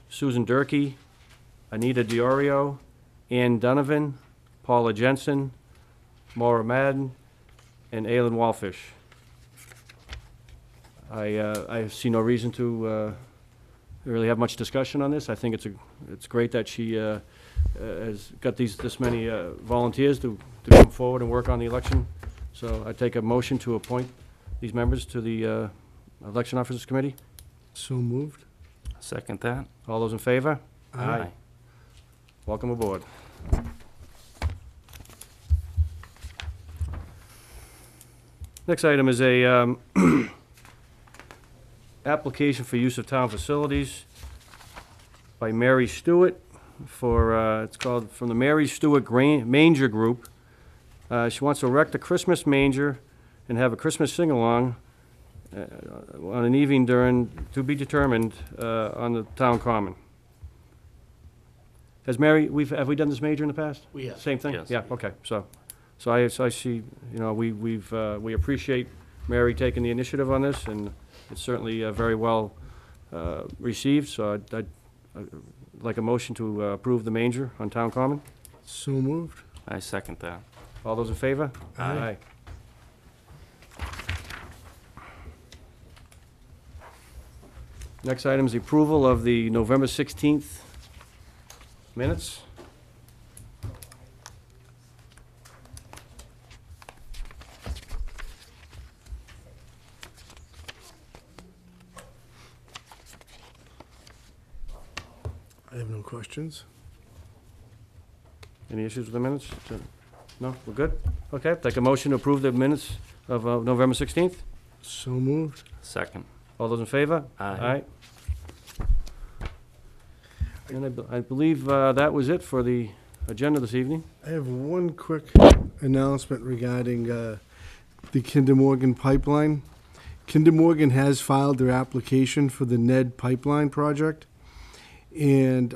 Susan Durkee, Anita Diorio, Ann Donovan, Paula Jensen, Maura Madden, and Aylin Walfish. I see no reason to really have much discussion on this. I think it's great that she has got this many volunteers to come forward and work on the election. So I take a motion to appoint these members to the Election Officers Committee. So moved. Second that. All those in favor? Aye. Welcome aboard. Next item is a application for use of town facilities by Mary Stewart for, it's called, from the Mary Stewart Manger Group. She wants to erect a Christmas manger and have a Christmas sing-along on an evening to be determined, on the town common. Has Mary, have we done this manger in the past? We have. Same thing? Yes. Yeah, okay, so I see, you know, we appreciate Mary taking the initiative on this, and it's certainly very well received, so I'd like a motion to approve the manger on town common. So moved. I second that. All those in favor? Aye. Next item is the approval of the November 16th minutes. I have no questions. Any issues with the minutes? No, we're good? Okay, take a motion to approve the minutes of November 16th. So moved. Second. All those in favor? Aye. And I believe that was it for the agenda this evening. I have one quick announcement regarding the Kinder Morgan pipeline. Kinder Morgan has filed their application for the Ned pipeline project, and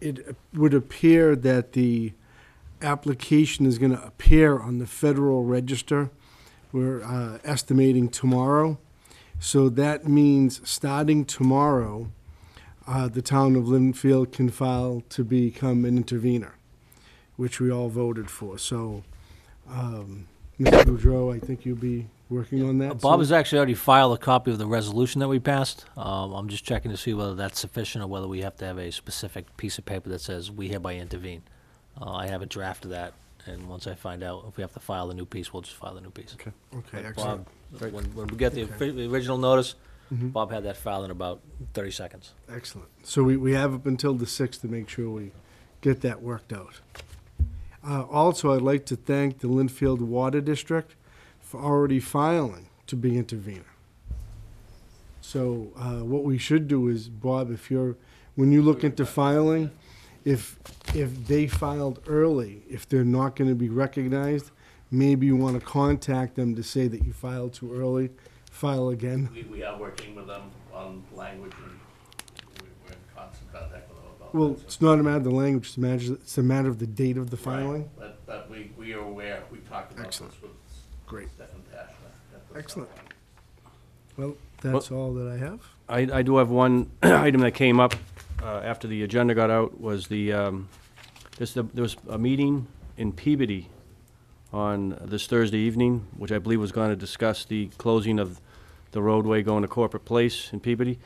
it would appear that the application is going to appear on the Federal Register. We're estimating tomorrow. So that means starting tomorrow, the town of Linfield can file to become an intervener, which we all voted for. So, Mr. Boudreau, I think you'll be working on that. Bob soon? has actually already filed a copy of the resolution that we passed. I'm just checking to see whether that's sufficient or whether we have to have a specific piece of paper that says we hereby intervene. I have a draft of that, and once I find out if we have to file the new piece, we'll just file the new piece. Okay. Okay, But excellent. Bob, when we get the original notice, Mhm. Bob had that filed in about 30 seconds. Excellent. So we have up until the 6th to make sure we get that worked out. Also, I'd like to thank the Linfield Water District for already filing to be intervener. So what we should do is, Bob, when you look into filing, if they filed early, if they're not going to be recognized, maybe you want to contact them to say that you filed too early, file again. We are working with them on language, and we're in constant contact with them about Well, that. it's not a matter of the language, it's a matter of the date of the filing. But we are aware, we talked about this Excellent. with Great. Stephen Tash. Excellent. Well, that's all that I have. I do have one item that came up after the agenda got out, was there was a meeting in Peabody on this Thursday evening, which I believe was going to discuss the closing of the roadway going to Corporate Place in Peabody.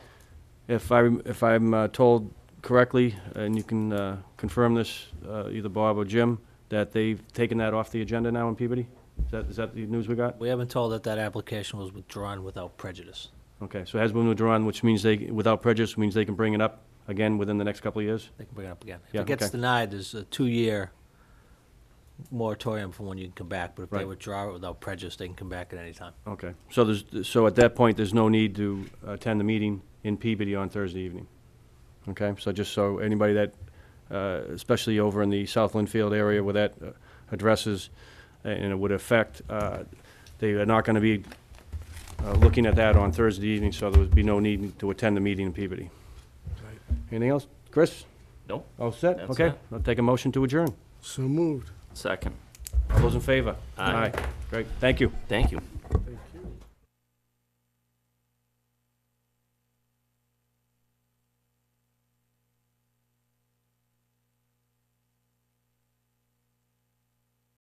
If I'm told correctly, and you can confirm this, either Bob or Jim, that they've taken that off the agenda now in Peabody? Is that the news we got? We have been told that that application was withdrawn without prejudice. Okay, so it has been withdrawn, which means without prejudice, means they can bring it up again within the next couple of years? They can bring it up again. If Yeah, it gets okay. denied, there's a 2-year moratorium for when you can come back, but if they Right. withdraw it without prejudice, they can come back at any time. Okay, so at that point, there's no need to attend the meeting in Peabody on Thursday evening? Okay, so just so anybody that, especially over in the South Linfield area where that addresses, and it would affect, they are not gonna be looking at that on Thursday evening, so there would be no need to attend the meeting in Peabody. Anything else? Chris? No. All set? That's Okay, it. I'll take a motion to adjourn. So moved. Second. All those in favor? Aye. Great, thank you. Thank you.